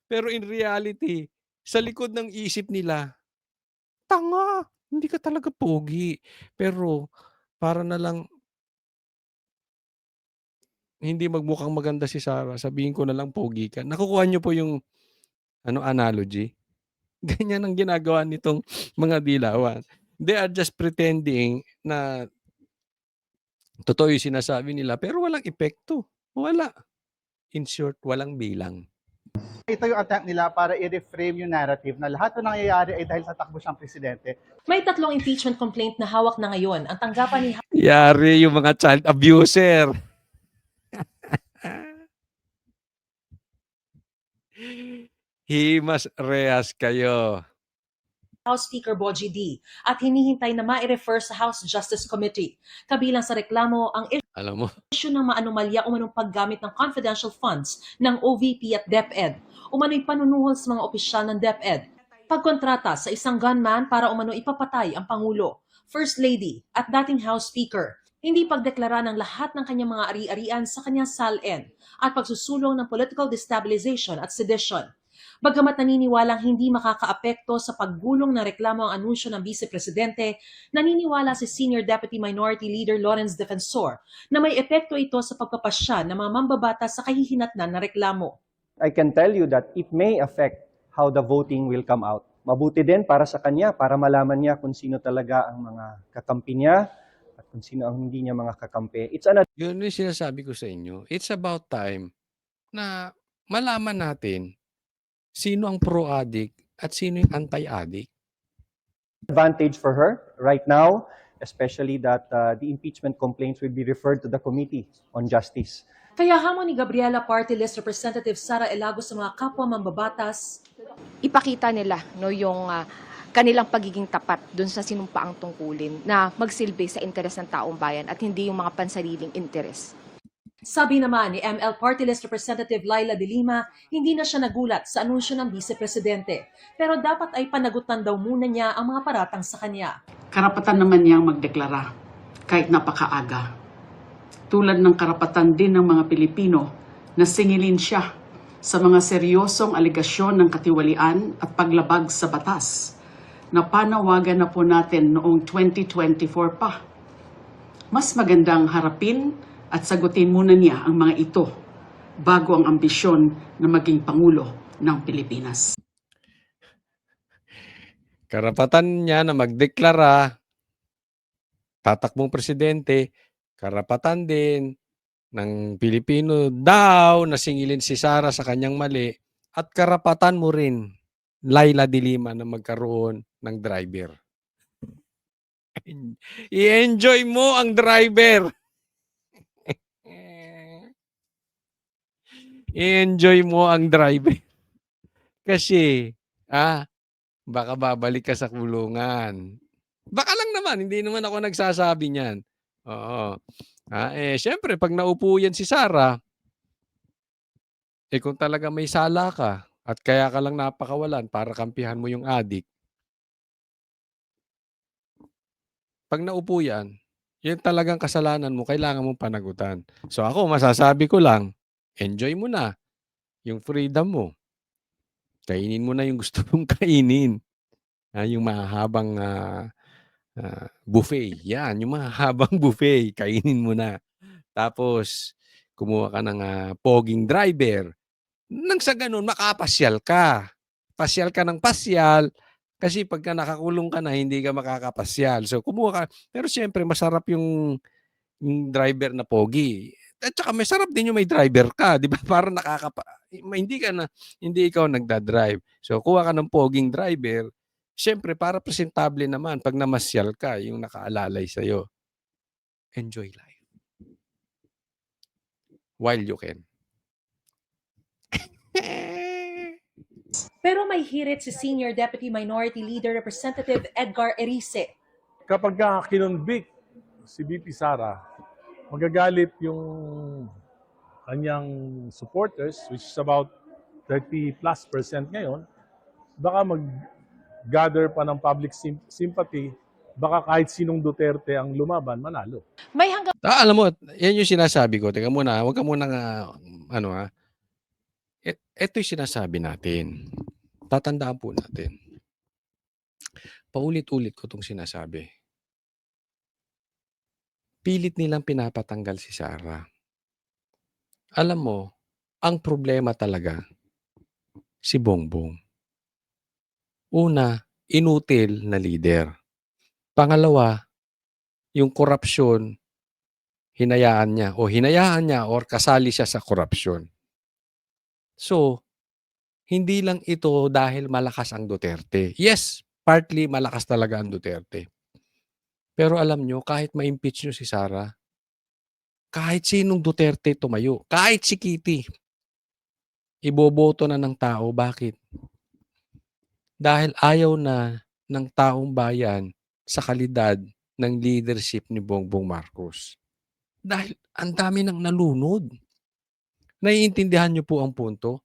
Speaker 1: Pero in reality, sa likod ng isip nila, tanga, hindi ka talaga pogi. Pero para na lang hindi magmukhang maganda si Sara, sabihin ko na lang pogi ka. Nakukuha nyo po yung analogy? Ganyan ang ginagawa nitong mga dilawan. They are just pretending na totoo yung sinasabi nila, pero walang epekto. Wala. In short, walang bilang.
Speaker 10: Ito yung attempt nila para i-reframe yung narrative na lahat ng nangyayari ay dahil sa takbo siyang presidente.
Speaker 8: May 3 impeachment complaint na hawak na ngayon. Ang tanggapan ni
Speaker 1: Yari yung mga child abuser. Himas rehas kayo.
Speaker 8: House Speaker Bogie D. at hinihintay na ma-refer sa House Justice Committee. Kabilang sa reklamo ang
Speaker 1: Alam mo,
Speaker 8: issue ng maanomalya umanong paggamit ng confidential funds ng OVP at DepEd. Umano'y panunuhol sa mga opisyal ng DepEd. Pagkontrata sa isang gunman para umano ipapatay ang Pangulo, First Lady at dating House Speaker. Hindi pagdeklara ng lahat ng kanyang mga ari-arian sa kanyang SALN at pagsusulong ng political destabilization at sedition. Bagamat naniniwalang hindi makakaapekto sa paggulong ng reklamo ang anunsyo ng Vice Presidente, naniniwala si Senior Deputy Minority Leader Lawrence Defensor na may epekto ito sa pagpapasya ng mga mambabatas sa kahihinatnan na reklamo.
Speaker 11: I can tell you that it may affect how the voting will come out. Mabuti din para sa kanya, para malaman niya kung sino talaga ang mga kakampi niya at kung sino ang hindi niya mga kakampi.
Speaker 1: yun yung sinasabi ko sa inyo. It's about time na malaman natin sino ang pro-addict at sino yung anti-addict.
Speaker 11: Advantage for her right now, especially that the impeachment complaints will be referred to the Committee on Justice.
Speaker 8: Kaya hamon ni Gabriela Party List Representative Sara Elago sa mga kapwa mambabatas,
Speaker 12: ipakita nila yung kanilang pagiging tapat dun sa sinumpaang tungkulin na magsilbi sa interes ng taong bayan at hindi yung mga pansariling interes.
Speaker 8: sabi naman ni ML Party List Representative Laila De Lima, hindi na siya nagulat sa anunsyo ng Vice Presidente. Pero dapat ay panagutan daw muna niya ang mga paratang sa kanya.
Speaker 13: Karapatan naman niyang magdeklara kahit napakaaga. Tulad ng karapatan din ng mga Pilipino na singilin siya sa mga seryosong aligasyon ng katiwalian at paglabag sa batas na panawagan na po natin noong 2024 pa. Mas magandang harapin at sagutin muna niya ang mga ito bago ang ambisyon na maging Pangulo ng Pilipinas.
Speaker 1: Karapatan niya na magdeklara, tatakbong presidente, karapatan din ng Pilipino daw na singilin si Sara sa kanyang mali at karapatan mo rin, Laila De Lima, na magkaroon ng driver. I-enjoy mo ang driver. I-enjoy mo ang driver. Kasi, baka babalik ka sa kulungan. Baka lang naman, hindi naman ako nagsasabi niyan. Oo. Syempre, pag naupo yan si Sara, kung talaga may sala ka at kaya ka lang napakawalan para kampihan mo yung adik, pag naupo yan, yun talagang kasalanan mo, kailangan mong panagutan. So ako, masasabi ko lang, enjoy mo na yung freedom mo. Kainin mo na yung gusto mong kainin. Yung mahahabang buffet. Yan, yung mahahabang buffet. Kainin mo na. Tapos, kumuha ka ng poging driver. Nang sa ganun, makapasyal ka. Pasyal ka ng pasyal. Kasi pagka nakakulong ka na, hindi ka makakapasyal. So, kumuha ka. Pero siyempre, masarap yung driver na pogi. At saka may sarap din yung may driver ka, 'di ba? Para hindi ikaw nagda-drive. So kuha ka ng poging driver, syempre para presentable naman pag namasyal ka, yung nakaalalay sa iyo. Enjoy life. While you can.
Speaker 8: Pero may hirit si Senior Deputy Minority Leader Representative Edgar Erice.
Speaker 14: Kapag kinonvict si VP Sara, magagalit yung kanyang supporters, which is about 30+% ngayon, baka mag-gather pa ng public sympathy, baka kahit sinong Duterte ang lumaban, manalo.
Speaker 12: May hanggang
Speaker 1: Alam mo, yan yung sinasabi ko. Teka muna, huwag ka muna ito yung sinasabi natin. Tatandaan po natin. Paulit-ulit ko itong sinasabi. Pilit nilang pinapatanggal si Sara. Alam mo, ang problema talaga, si Bongbong. Una, inutil na leader. Pangalawa, yung korupsyon, hinayaan niya or kasali siya sa korupsyon. So, hindi lang ito dahil malakas ang Duterte. Yes, partly malakas talaga ang Duterte. Pero alam nyo, kahit ma-impeach nyo si Sara, kahit sinong Duterte tumayo, kahit si Kitty, Iboboto na ng tao. Bakit? Dahil ayaw na ng taong bayan sa kalidad ng leadership ni Bongbong Marcos. Dahil ang dami ng nalunod. Naiintindihan niyo po ang punto?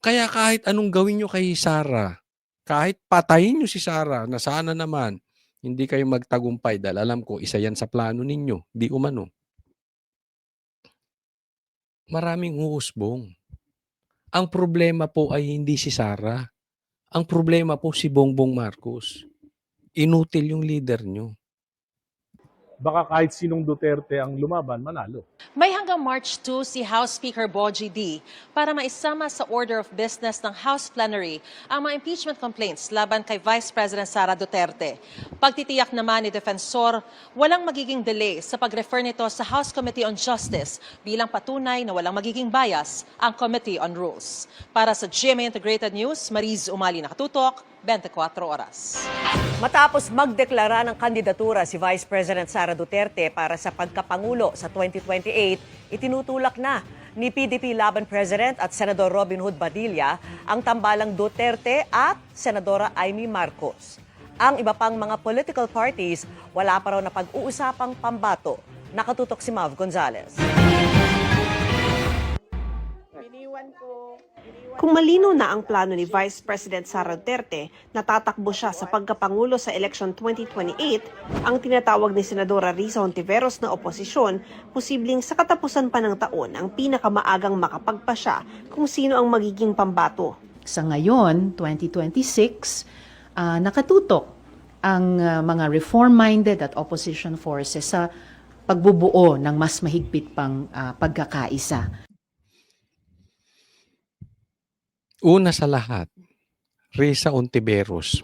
Speaker 1: Kaya kahit anong gawin niyo kay Sara, kahit patayin niyo si Sara na sana naman hindi kayo magtagumpay dahil alam ko isa yan sa plano ninyo, di umano. Maraming uusbong. Ang problema po ay hindi si Sara. Ang problema po si Bongbong Marcos. Inutil yung leader nyo.
Speaker 14: Baka kahit sinong Duterte ang lumaban, manalo.
Speaker 8: May hanggang March 2 si House Speaker Bogie D para maisama sa order of business ng House Plenary ang mga impeachment complaints laban kay Vice President Sara Duterte. Pagtitiyak naman ni Defensor, walang magiging delay sa pag-refer nito sa House Committee on Justice bilang patunay na walang magiging bias ang Committee on Rules. Para sa GMA Integrated News, Mariz Umali nakatutok, 24 oras.
Speaker 4: Matapos magdeklara ng kandidatura si Vice President Sara Duterte para sa pagkapangulo sa 2028, itinutulak na ni PDP Laban President at Senador Robin Hood Padilla ang tambalang Duterte at Senadora Amy Marcos. Ang iba pang mga political parties, wala pa raw na pag-uusapang pambato. Nakatutok si Mav Gonzalez.
Speaker 15: Kung malino na ang plano ni Vice President Sara Duterte na tatakbo siya sa pagkapangulo sa election 2028, ang tinatawag ni Senadora Risa Hontiveros na oposisyon, posibleng sa katapusan pa ng taon ang pinakamaagang makapagpasya kung sino ang magiging pambato.
Speaker 16: Sa ngayon, 2026, nakatutok ang mga reform-minded at opposition forces sa pagbubuo ng mas mahigpit pang pagkakaisa.
Speaker 1: Una sa lahat, Risa Hontiveros,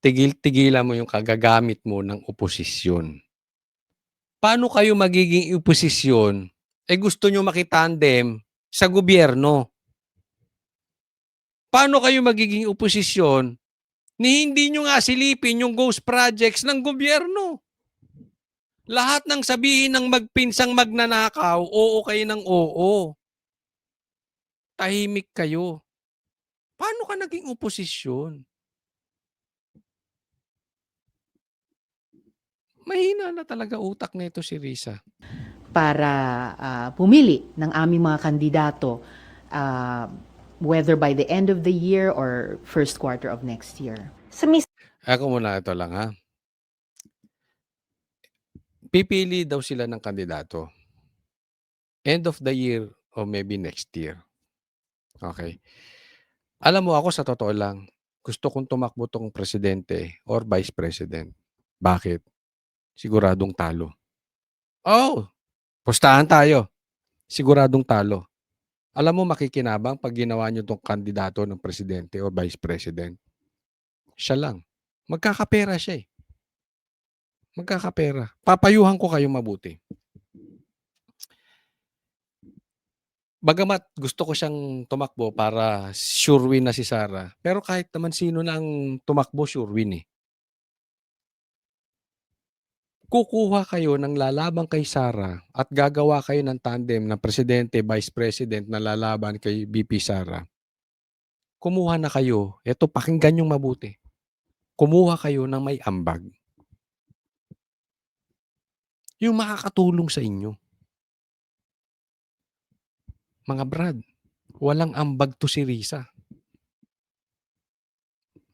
Speaker 1: tigil-tigilan mo yung kagagamit mo ng oposisyon. Paano kayo magiging oposisyon? Gusto nyo makitandem sa gobyerno. Paano kayo magiging oposisyon ni hindi nyo nga silipin yung ghost projects ng gobyerno? Lahat ng sabihin ng magpinsang magnanakaw, oo kayo ng oo. Tahimik kayo. Paano ka naging oposisyon? Mahina na talaga utak nito si Risa.
Speaker 16: Para pumili ng aming mga kandidato, whether by the end of the year or first quarter of next year.
Speaker 1: Ako muna ito lang ha. Pipili daw sila ng kandidato. End of the year or maybe next year. Okay. Alam mo ako sa totoo lang, gusto kong tumakbo tong presidente or vice president. Bakit? Siguradong talo. Oh, pustahan tayo. Siguradong talo. Alam mo makikinabang pag ginawa nyo tong kandidato ng presidente or vice president. Siya lang. Magkakapera siya eh. Magkakapera. Papayuhan ko kayo mabuti. Bagamat gusto ko siyang tumakbo para sure win na si Sara, pero kahit naman sino na ang tumakbo, sure win eh. Kukuha kayo ng lalaban kay Sara at gagawa kayo ng tandem ng presidente, vice president na lalaban kay VP Sara. Kumuha na kayo, eto pakinggan yung mabuti. Kumuha kayo ng may ambag. Yung makakatulong sa inyo. Mga brad, walang ambag to si Risa.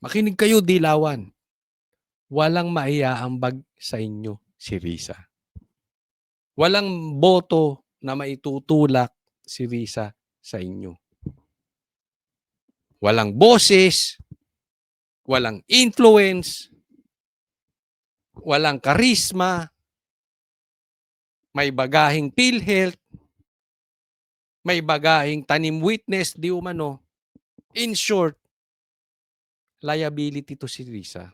Speaker 1: Makinig kayo, dilawan. Walang maiaambag sa inyo si Risa. Walang boto na maitutulak si Risa sa inyo. Walang boses, walang influence, walang karisma, may bagahing PhilHealth, may bagahing tanim witness, di umano. In short, liability to si Risa.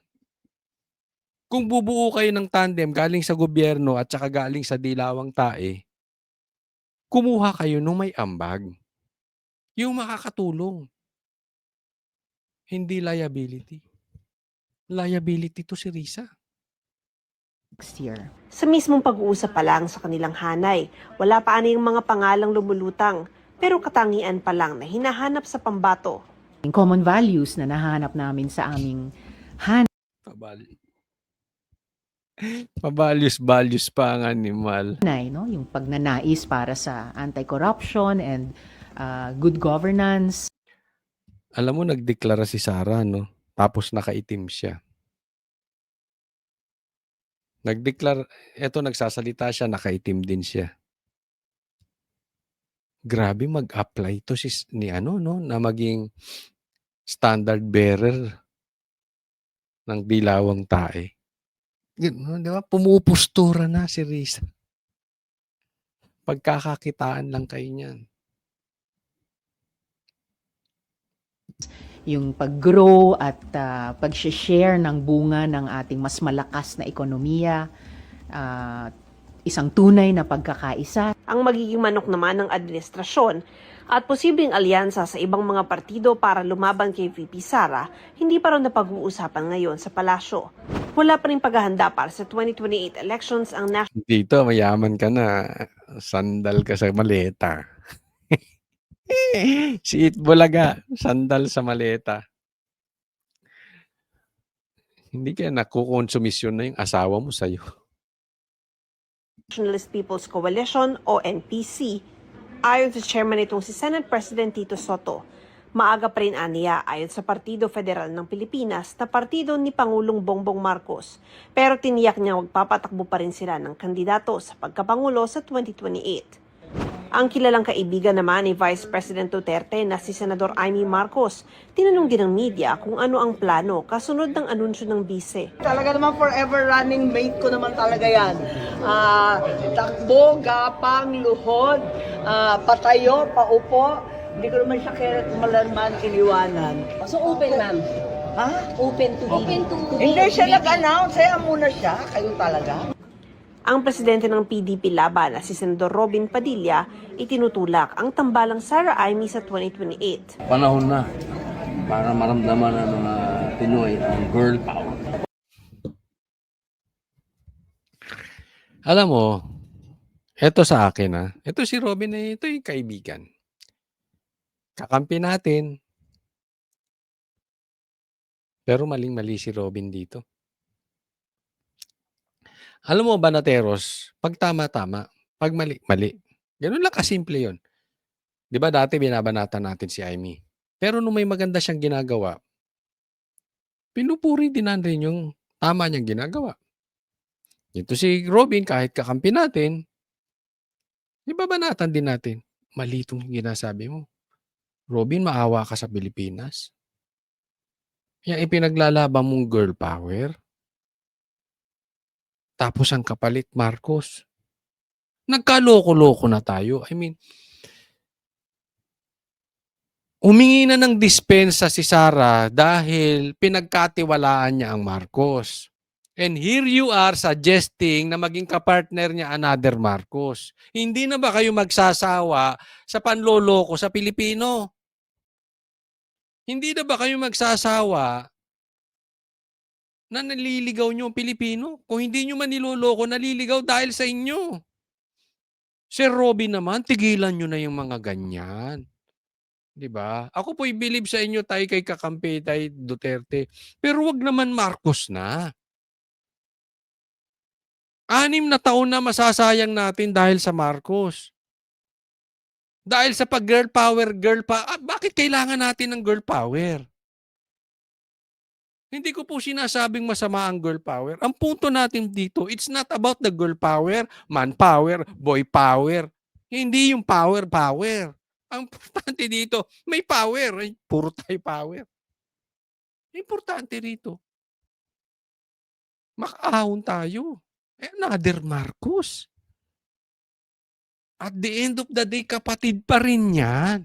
Speaker 1: Kung bubuo kayo ng tandem galing sa gobyerno at saka galing sa dilawang tae, kumuha kayo nung may ambag. Yung makakatulong. Hindi liability. Liability to si Risa.
Speaker 16: next year.
Speaker 15: Sa mismong pag-uusap pa lang sa kanilang hanay, wala pa anong mga pangalang lumulutang, pero katangian pa lang na hinahanap sa pambato.
Speaker 16: Yung common values na nahanap namin sa aming hanay,
Speaker 1: Pabalyos-balyos pa ang animal.
Speaker 16: no? Yung pagnanais para sa anti-corruption and good governance.
Speaker 1: Alam mo, nagdeklara si Sara, no? Tapos nakaitim siya. Nagsasalita siya, nakaitim din siya. Grabe mag-apply to na maging standard bearer ng dilawang tae. Di ba? Pumupustura na si Risa. Pagkakakitaan lang kayo niyan.
Speaker 16: Yung pag-grow at pag-share ng bunga ng ating mas malakas na ekonomiya, isang tunay na pagkakaisa.
Speaker 15: Ang magiging manok naman ng administrasyon at posibleng alyansa sa ibang mga partido para lumaban kay VP Sara, hindi pa rin napag-uusapan ngayon sa palasyo. Wala pa rin paghahanda para sa 2028 elections ang national.
Speaker 1: Dito, mayaman ka na. Sandal ka sa maleta. Si Itbulaga, sandal sa maleta. Hindi kaya nakukonsumisyon na yung asawa mo sa'yo.
Speaker 15: Nationalist People's Coalition o NPC. Ayon sa chairman itong si Senate President Tito Soto, maaga pa rin aniya ayon sa Partido Federal ng Pilipinas na partido ni Pangulong Bongbong Marcos. Pero tiniyak niya magpapatakbo pa rin sila ng kandidato sa pagkapangulo sa 2028. Ang kilalang kaibigan naman ni Vice President Duterte na si Senador Amy Marcos, tinanong din ng media kung ano ang plano kasunod ng anunsyo ng bise.
Speaker 4: Talaga naman forever running mate ko naman talaga yan. Takbo, gapang, luhod, patayo, paupo. Hindi ko naman siya malarman iniwanan.
Speaker 5: So open, ma'am.
Speaker 4: Ha?
Speaker 5: Open to
Speaker 4: Hindi siya nag-announce, kaya muna siya. Kayo talaga.
Speaker 15: Ang presidente ng PDP laban na si Senador Robin Padilla itinutulak ang tambalang Sara Amy sa 2028.
Speaker 17: Panahon na para maramdaman ng mga Pinoy ang girl power.
Speaker 1: Alam mo, eto sa akin ito si Robin ito yung kaibigan. Kakampi natin. Pero maling-mali si Robin dito. Alam mo, Banateros, pag tama-tama, pag mali-mali. Ganun lang kasimple yun. Di ba dati binabanatan natin si Amy? Pero nung may maganda siyang ginagawa, pinupuri din natin yung tama niyang ginagawa. Ito si Robin, kahit kakampi natin, ibabanatan din natin. Mali itong ginasabi mo. Robin, maawa ka sa Pilipinas. Yung ipinaglalaban mong girl power. Tapos ang kapalit, Marcos. Nagkaloko-loko na tayo. I mean, humingi na ng dispensa si Sara dahil pinagkatiwalaan niya ang Marcos. And here you are suggesting na maging kapartner niya another Marcos. Hindi na ba kayo magsasawa sa panloloko sa Pilipino? Hindi na ba kayo magsasawa na naliligaw nyo ang Pilipino? Kung hindi nyo man niloloko, naliligaw dahil sa inyo. Sir Robin naman, tigilan nyo na yung mga ganyan. Diba? Ako po'y believe sa inyo tayo kay kakampi, tayo Duterte. Pero wag naman Marcos na. 6 na taon na masasayang natin dahil sa Marcos. Dahil sa pag-girl power, bakit kailangan natin ng girl power? Hindi ko po sinasabing masama ang girl power. Ang punto natin dito, it's not about the girl power, man power, boy power. Hindi yung power. Ang importante dito, may power. Ay, puro tayo power. Importante rito. Makaahon tayo. Another Marcos. At the end of the day, kapatid pa rin yan.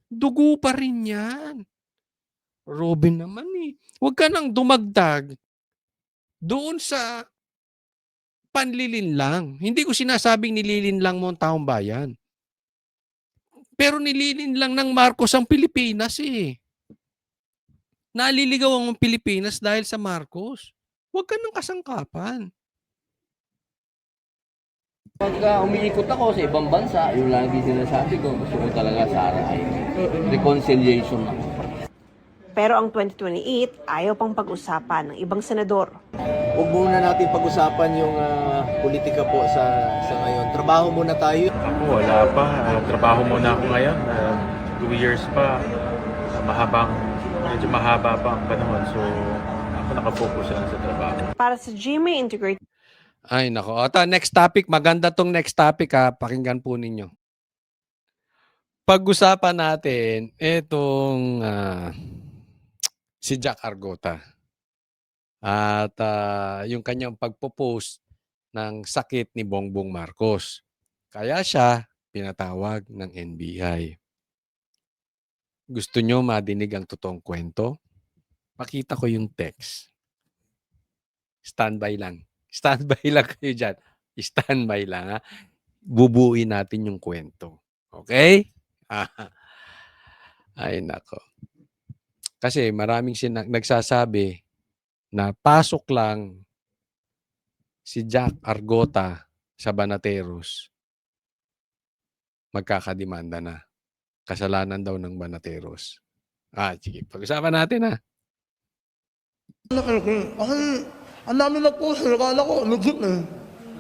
Speaker 1: Dugo pa rin yan. Robin naman huwag ka nang dumagdag doon sa panlilinlang. Hindi ko sinasabing nililinlang mo ang taong bayan. Pero nililinlang ng Marcos ang Pilipinas Naliligaw ang Pilipinas dahil sa Marcos. Huwag ka nang kasangkapan.
Speaker 17: Pagka umiikot ako sa ibang bansa, yung lagi sinasabi ko, gusto ko talaga Sara ay reconciliation ako.
Speaker 15: Pero ang 2028 ayaw pang pag-usapan ng ibang senador.
Speaker 18: Huwag muna natin pag-usapan yung politika po sa ngayon. Trabaho muna tayo.
Speaker 14: Ako wala pa. Trabaho muna ako ngayon. 2 years pa. Medyo mahaba pa ang panahon. So, ako nakafocus lang sa trabaho.
Speaker 15: Para sa GMA Integrated
Speaker 1: Ay, nako. Ito, next topic. Maganda tong next topic ha. Pakinggan po ninyo. Pag-usapan natin itong si Jack Argota. At yung kanyang pagpo-post ng sakit ni Bongbong Marcos. Kaya siya pinatawag ng NBI. Gusto nyo madinig ang totoong kwento? Pakita ko yung text. Standby lang. Standby lang kayo dyan. Standby lang ha. Bubuuin natin yung kwento. Okay? Ay nako. Kasi maraming nagsasabi na pasok lang si Jack Argota sa Banateros. Magkakademanda na. Kasalanan daw ng Banateros. Sige. Pag-usapan natin ha.
Speaker 19: Kasi ang dami na po, kala ko, legit eh.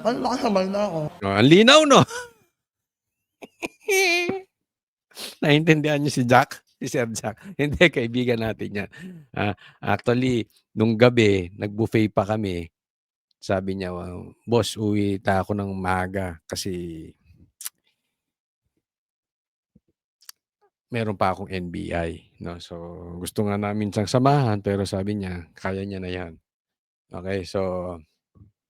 Speaker 19: Nakasabay na ako.
Speaker 1: Ang linaw, no? Naintindihan niyo si Jack? Si Sir Jack. Hindi, kaibigan natin yan. Actually, nung gabi, nag-buffet pa kami. Sabi niya, boss, uwi ta ako ng maaga kasi meron pa akong NBI. No? So, gusto nga namin siyang samahan, pero sabi niya, kaya niya na yan. Okay, so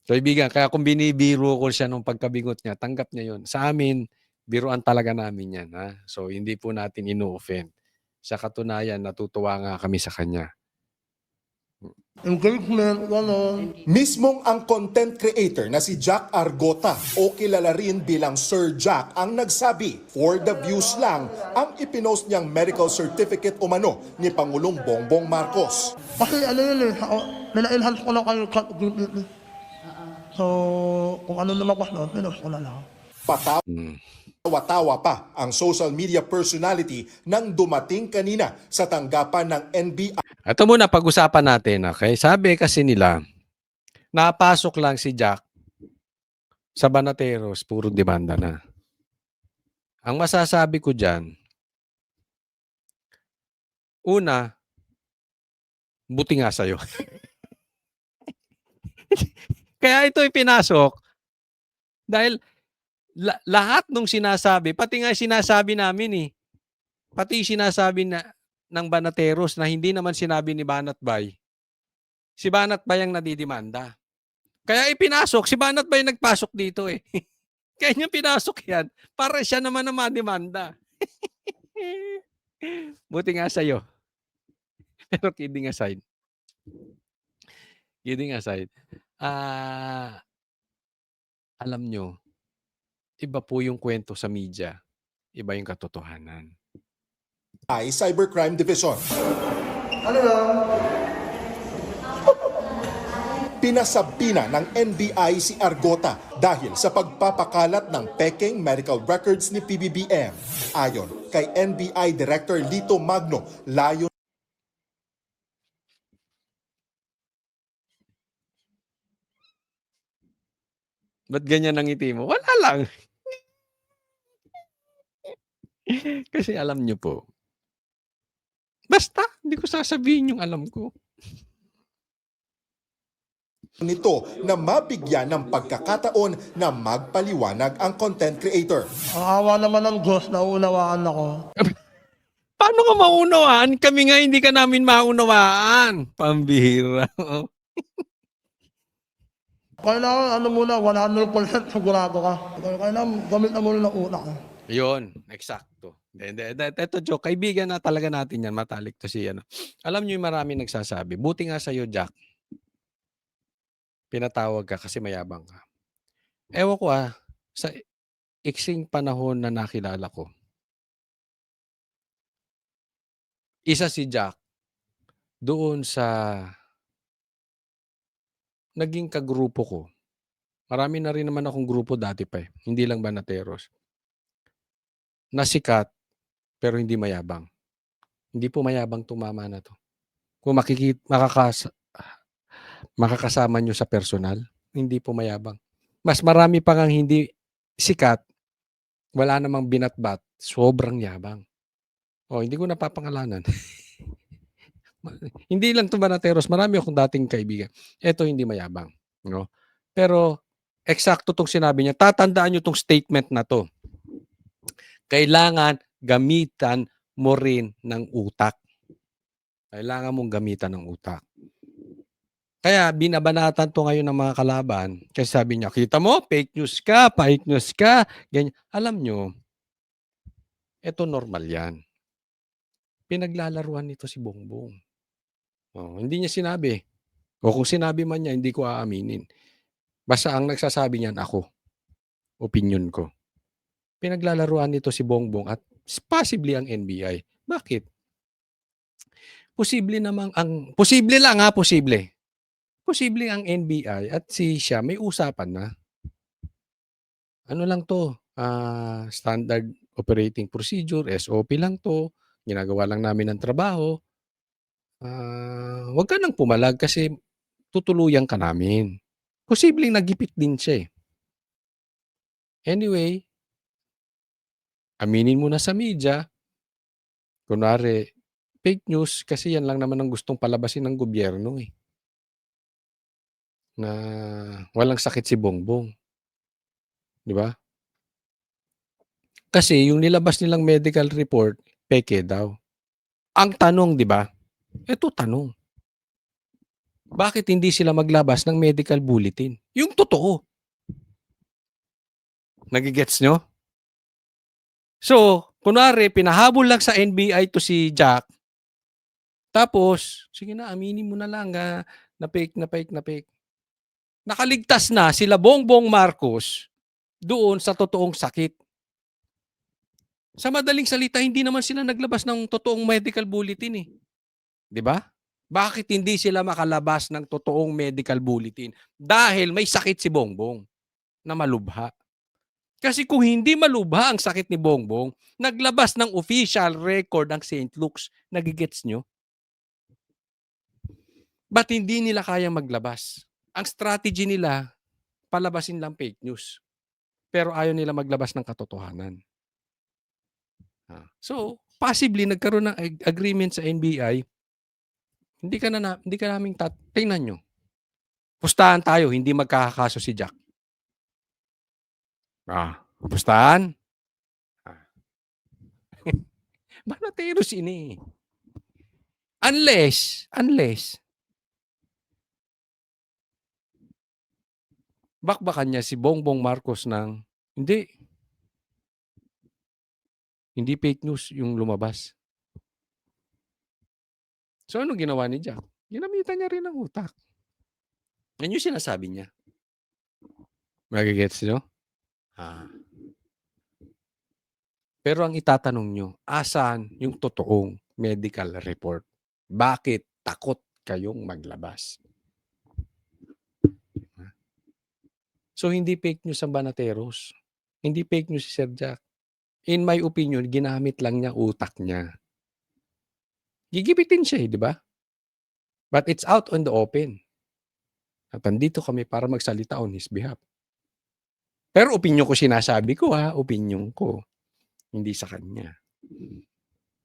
Speaker 1: kaibigan, kaya kung binibiro ko siya nung pagkabingot niya, tanggap niya yun. Sa amin, biruan talaga namin yan. Ha? So, hindi po natin ino-offend. Sa katunayan, natutuwa nga kami sa kanya.
Speaker 19: Engagement, gano'n.
Speaker 20: Mismong ang content creator na si Jack Argota o kilala rin bilang Sir Jack ang nagsabi, for the views lang ang ipinost niyang medical certificate umano ni Pangulong Bongbong Marcos.
Speaker 19: Kasi ano yun eh, nila-enhance ko lang kayo ChatGPT. So, kung ano lumabas doon, pinost ko na lang.
Speaker 20: Tawa-tawa pa ang social media personality nang dumating kanina sa tanggapan ng NBI.
Speaker 1: Ito muna pag-usapan natin. Okay? Sabi kasi nila, napasok lang si Jack sa Banateros, puro demanda na. Ang masasabi ko dyan, una, buti nga sa'yo. Kaya ito ipinasok dahil lahat nung sinasabi, pati nga sinasabi namin eh, pati sinasabi ng Banateros na hindi naman sinabi ni Banatbay, si Banatbay ang nadidemanda. Kaya ipinasok, si Banatbay nagpasok dito eh. Kaya niya pinasok yan, para siya naman na mademanda. Buti nga sa'yo. Pero kidding aside, alam nyo, iba po yung kwento sa media, iba yung katotohanan.
Speaker 20: Cybercrime Division.
Speaker 19: Ano lang?
Speaker 20: Pinasabi na ng NBI si Argota dahil sa pagpapakalat ng peking medical records ni PBBM. Ayon kay NBI Director Lito Magno, layo
Speaker 1: Ba't ganyan ang ngiti mo? Wala lang. Kasi alam nyo po, basta, hindi ko sasabihin yung alam ko.
Speaker 20: nito na mabigyan ng pagkakataon na magpaliwanag ang content creator.
Speaker 19: Ang awa naman ng Diyos, naunawaan ako.
Speaker 1: Paano ka maunawaan? Kami nga hindi ka namin maunawaan. Pambihira.
Speaker 19: Kailangan, muna, 100% sigurado ka. Kailangan, gamit na muna ng utak.
Speaker 1: Yun, eksakto. Ito, joke, kaibigan na talaga natin yan. Matalik to si ano. Alam nyo yung marami nagsasabi, buti nga sa'yo, Jack. Pinatawag ka kasi mayabang ka. Ewan ko sa iksing panahon na nakilala ko, isa si Jack doon sa naging kagrupo ko Marami na rin naman akong grupo dati pa eh, hindi lang Banateros. Na sikat, pero hindi mayabang. Hindi po mayabang tumama na 'to. Kung makakasama niyo sa personal, hindi po mayabang. Mas marami pa ngang hindi sikat, wala namang binatbat, sobrang yabang. Oh, hindi ko napapangalanan. Hindi lang 'to Banateros, marami akong dating kaibigan. Eto hindi mayabang, 'no. Pero eksakto 'tong sinabi niya, tatandaan niyo 'tong statement na 'to. Kailangan gamitan mo rin ng utak. Kailangan mong gamitan ng utak. Kaya binabanatan 'to ngayon ng mga kalaban kasi sabi niya, "Kita mo fake news ka, ganyan." Alam niyo, eto normal 'yan. Pinaglalaruan nito si Bongbong. Oh, hindi niya sinabi. O kung sinabi man niya, hindi ko aaminin. Basta ang nagsasabi niyan ako. Opinyon ko. Pinaglalaruan nito si Bongbong at possibly ang NBI. Bakit? Posible ang NBI at siya may usapan na. Ano lang 'to, standard operating procedure, SOP lang 'to, ginagawa lang namin ang trabaho. Wag ka ng pumalag kasi tutuluyan ka namin. Posibleng nagipit din siya, eh. Anyway, aminin mo na sa media, kunwari fake news kasi yan lang naman ang gustong palabasin ng gobyerno, eh. Na walang sakit si Bongbong. 'Di ba? Kasi yung nilabas nilang medical report, peke daw. Ang tanong, 'di ba? Ito tanong. Bakit hindi sila maglabas ng medical bulletin? Yung totoo. Nagigets nyo? So, kunwari, pinahabol lang sa NBI to si Jack. Tapos, sige na, aminin mo na lang na fake. Nakaligtas na sila Bongbong Marcos doon sa totoong sakit. Sa madaling salita, hindi naman sila naglabas ng totoong medical bulletin, eh. 'Di ba? Bakit hindi sila makalabas ng totoong medical bulletin? Dahil may sakit si Bongbong na malubha. Kasi kung hindi malubha ang sakit ni Bongbong, naglabas ng official record ang St. Luke's. Nagigets nyo? Ba't hindi nila kayang maglabas? Ang strategy nila, palabasin lang fake news. Pero ayaw nila maglabas ng katotohanan. So, possibly nagkaroon ng agreement sa NBI. Hindi ka naming tingnan nyo. Pustahan tayo, hindi magkakakaso si Jack. Pustahan? Banateros ini. Unless, bakbakan niya si Bongbong Marcos ng, hindi fake news yung lumabas. So, ano ginawa ni Jack? Ginamitan niya rin ng utak. Yan yung sinasabi niya. Magigets nyo? Pero ang itatanong nyo, asan yung totoong medical report? Bakit takot kayong maglabas? So, hindi fake news ang Banateros. Hindi fake news si Sir Jack. In my opinion, ginamit lang niya utak niya. Gigipitin siya, di ba? But it's out on the open. At andito kami para magsalita on his behalf. Pero opinyon ko sinasabi ko, opinyon ko. Hindi sa kanya.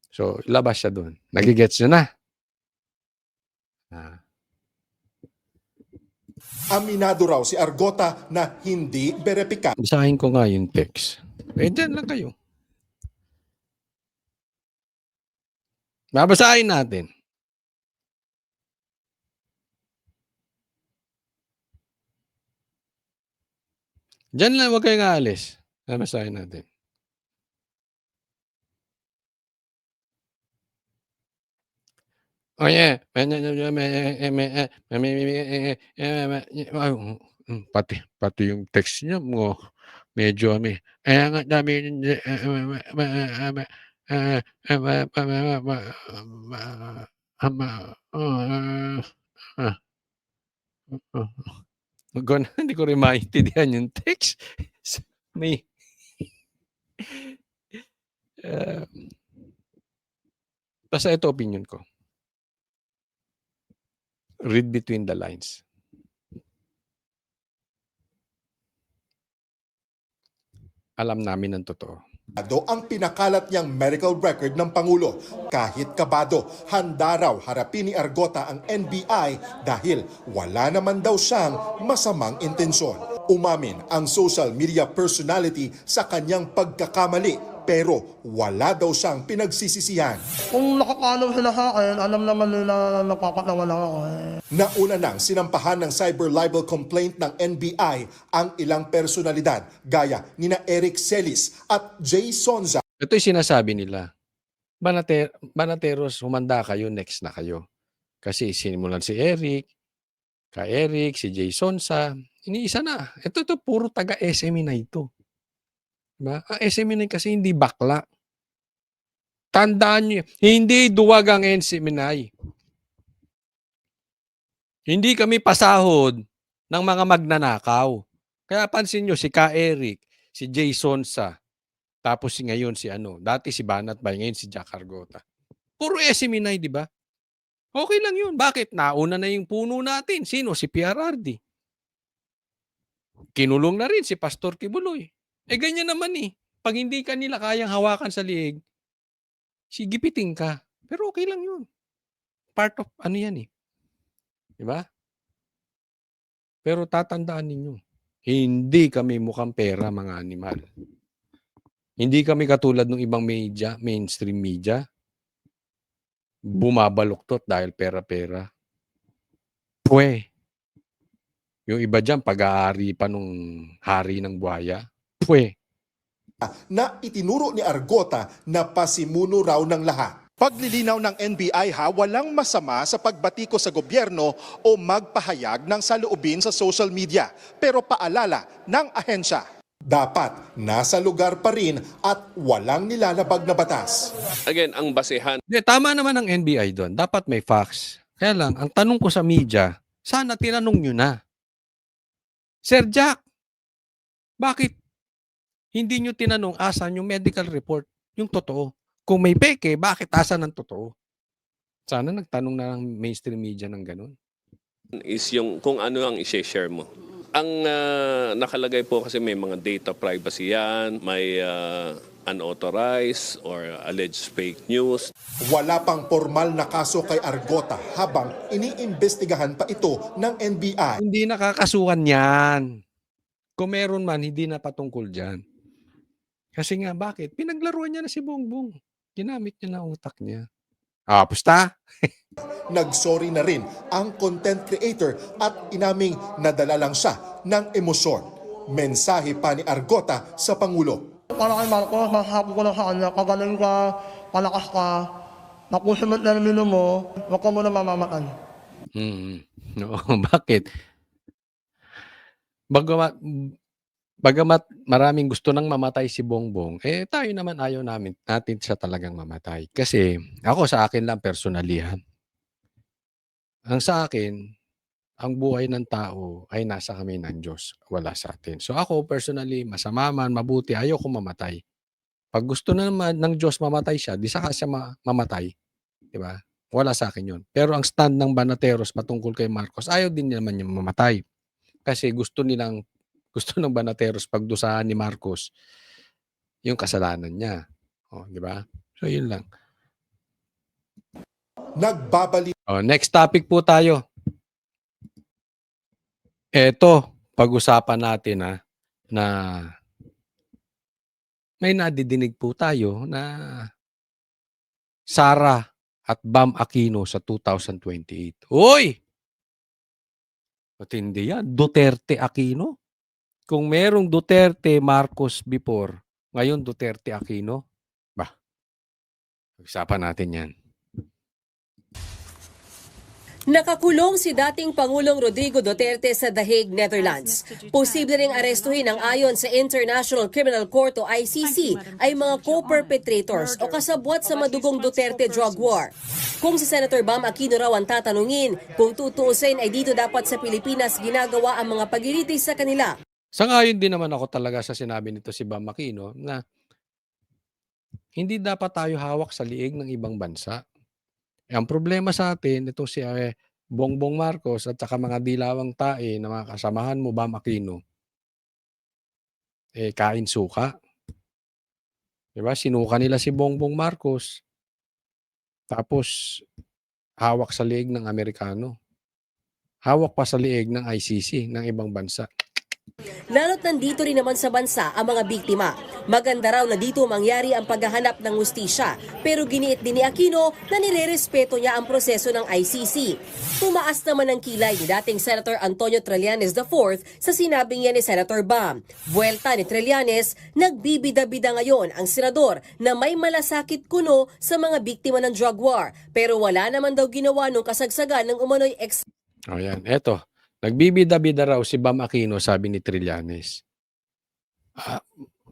Speaker 1: So, ilabas siya doon. Nagigets nyo na?
Speaker 20: Aminado raw si Argota na hindi berepika.
Speaker 1: Basahin ko nga yung text. Dyan lang kayo. Babasahin natin. Diyan lang, huwag kayong aalis. Babasahin natin. Oh yeah. Pati yung text niya mo medyo nga dami Hindi ko rin maintindihan yung text. May uh, basta ito opinion ko. Read between the lines. Alam namin ang totoo.
Speaker 20: Ang pinakalat niyang medical record ng Pangulo. Kahit kabado, handa raw harapin ni Argota ang NBI dahil wala naman daw siyang masamang intensyon. Umamin ang social media personality sa kanyang pagkakamali pero wala daw siyang pinagsisisihan.
Speaker 19: Kung nakakaalam sila sa akin, alam naman nila na napapatawa lang ako.
Speaker 20: Nauna nang sinampahan ng cyber libel complaint ng NBI ang ilang personalidad gaya nina Eric Celis at Jay Sonza.
Speaker 1: Ito yung sinasabi nila. Banateros, humanda kayo, next na kayo. Kasi sinimulan si Eric, si Jay Sonza, iniisa na. Ito puro taga-SME na ito. Diba? Ang SME na kasi hindi bakla. Tandaan nyo, hindi duwag ang SME. Hindi kami pasahod ng mga magnanakaw. Kaya pansin nyo, si Eric, si Jay Sonza, tapos ngayon si dati si Banat Bay, ngayon si Jack Argota. Puro SME na, di ba? Okay lang yun. Bakit? Nauna na yung puno natin. Sino? Si PRRD. Kinulong na rin si Pastor Kibuloy. Ganyan naman eh. Pag hindi ka nila kayang hawakan sa liig, sigipitin ka. Pero okay lang yun. Part of yan eh. Diba? Pero tatandaan ninyo, hindi kami mukhang pera mga animal. Hindi kami katulad ng ibang media, mainstream media. Bumabaluktot dahil pera-pera. Yung iba dyan, pag-aari pa nung hari ng buhaya.
Speaker 20: Na itinuro ni Argota na pasimuno raw ng lahat. Paglilinaw ng NBI walang masama sa pagbatiko sa gobyerno o magpahayag ng saloobin sa social media. Pero paalala ng ahensya, dapat nasa lugar pa rin at walang nilalabag na batas.
Speaker 21: Again, ang basehan.
Speaker 1: Tama naman ang NBI doon. Dapat may facts. Kaya lang, ang tanong ko sa media, sana tinanong nyo na. Sir Jack, bakit hindi nyo tinanong asan yung medical report, yung totoo? Kung may peke, bakit asan ang totoo? Sana nagtanong na ng mainstream media ng ganun.
Speaker 21: Is yung kung ano ang i-share mo. Ang nakalagay po kasi may mga data privacy yan, may unauthorized or alleged fake news.
Speaker 20: Wala pang formal na kaso kay Argota habang iniimbestigahan pa ito ng NBI.
Speaker 1: Hindi nakakasuhan yan. Kung meron man, hindi na patungkol dyan. Kasi nga, bakit? Pinaglaruan niya na si Bongbong. Ginamit niya na utak niya. Pusta?
Speaker 20: Nagsorry na rin ang content creator at inaming nadala lang siya ng emosyon. Mensahe pa ni Argota sa Pangulo.
Speaker 19: Para kay Marcos, masasabi ko lang sa kanya, kagaling ka, palakas ka, nakusunod na mino mo, huwag ka muna mamamatay.
Speaker 1: No, bakit? Bagamat maraming gusto nang mamatay si Bongbong, tayo naman ayaw natin siya talagang mamatay. Kasi ako sa akin lang personally, ang sa akin, ang buhay ng tao ay nasa kami ng Diyos, wala sa atin. So ako personally, masama man, mabuti, ayaw ko mamatay. Pag gusto na naman ng Diyos mamatay siya, di saka siya mamatay. Diba? Wala sa akin yun. Pero ang stand ng Banateros patungkol kay Marcos, ayaw din naman niya mamatay. Kasi gusto ng Banateros pagdusahan ni Marcos yung kasalanan niya. Di ba? So, yun lang.
Speaker 20: Nagbabalik.
Speaker 1: Next topic po tayo. Eto, pag-usapan natin na may nadidinig po tayo na Sara at Bam Aquino sa 2028. Uy! Matindi yan. Duterte Aquino? Kung merong Duterte Marcos before, ngayon Duterte Aquino, usapan natin yan.
Speaker 2: Nakakulong si dating Pangulong Rodrigo Duterte sa The Hague, Netherlands. Posible ring arestuhin ang ayon sa International Criminal Court o ICC ay mga co-perpetrators o kasabwat sa madugong Duterte drug war. Kung si Senator Bam Aquino raw ang tatanungin, kung tutuusin ay dito dapat sa Pilipinas ginagawa ang mga pagilitis sa kanila.
Speaker 1: Sangayon din naman ako talaga sa sinabi nito si Bam Aquino na hindi dapat tayo hawak sa liig ng ibang bansa. Ang problema sa atin, ito si Bongbong Marcos at saka mga dilawang tae na mga kasamahan mo, Bam Aquino, kain suka. Diba? Sinuka nila si Bongbong Marcos. Tapos, hawak sa liig ng Amerikano. Hawak pa sa liig ng ICC ng ibang bansa.
Speaker 2: Lalo't nandito rin naman sa bansa ang mga biktima. Maganda raw na dito mangyari ang paghahanap ng hustisya, pero giniit din ni Aquino na nirerespeto niya ang proseso ng ICC. Tumaas naman ang kilay ni dating Senator Antonio Trillanes IV sa sinabing niya ni Senator Bam. Buwelta ni Trillanes, nagbibida-bida ngayon ang senador na may malasakit kuno sa mga biktima ng drug war, pero wala naman daw ginawa nung kasagsagan ng umano'y
Speaker 1: O yan, eto. Nagbibida-bida raw si Bam Aquino, sabi ni Trillanes.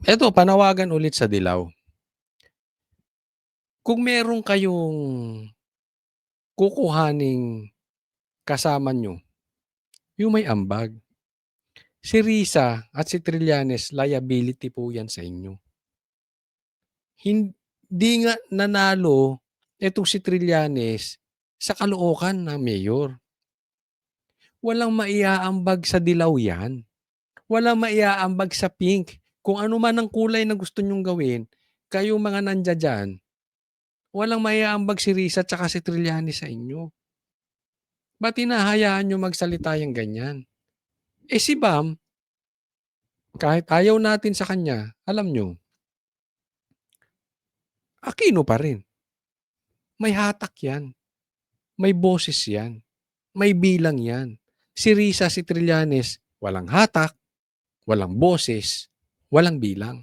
Speaker 1: Eto, panawagan ulit sa Dilaw. Kung meron kayong kukuhaning kasama nyo, yung may ambag. Si Risa at si Trillanes, liability po yan sa inyo. Hindi nga nanalo itong si Trillanes sa Caloocan na mayor. Walang maiaambag sa Dilaw yan. Walang maiaambag sa pink. Kung ano man ang kulay na gusto nyong gawin, kayo mga nandya dyan, walang maiaambag si Risa at saka si Trillanes sa inyo. Ba't hinahayaan nyo magsalita yung ganyan? Si Bam, kahit ayaw natin sa kanya, alam nyo, Aquino pa rin. May hatak yan. May boses yan. May bilang yan. Si Risa, si Trillanes, walang hatak, walang boses, walang bilang.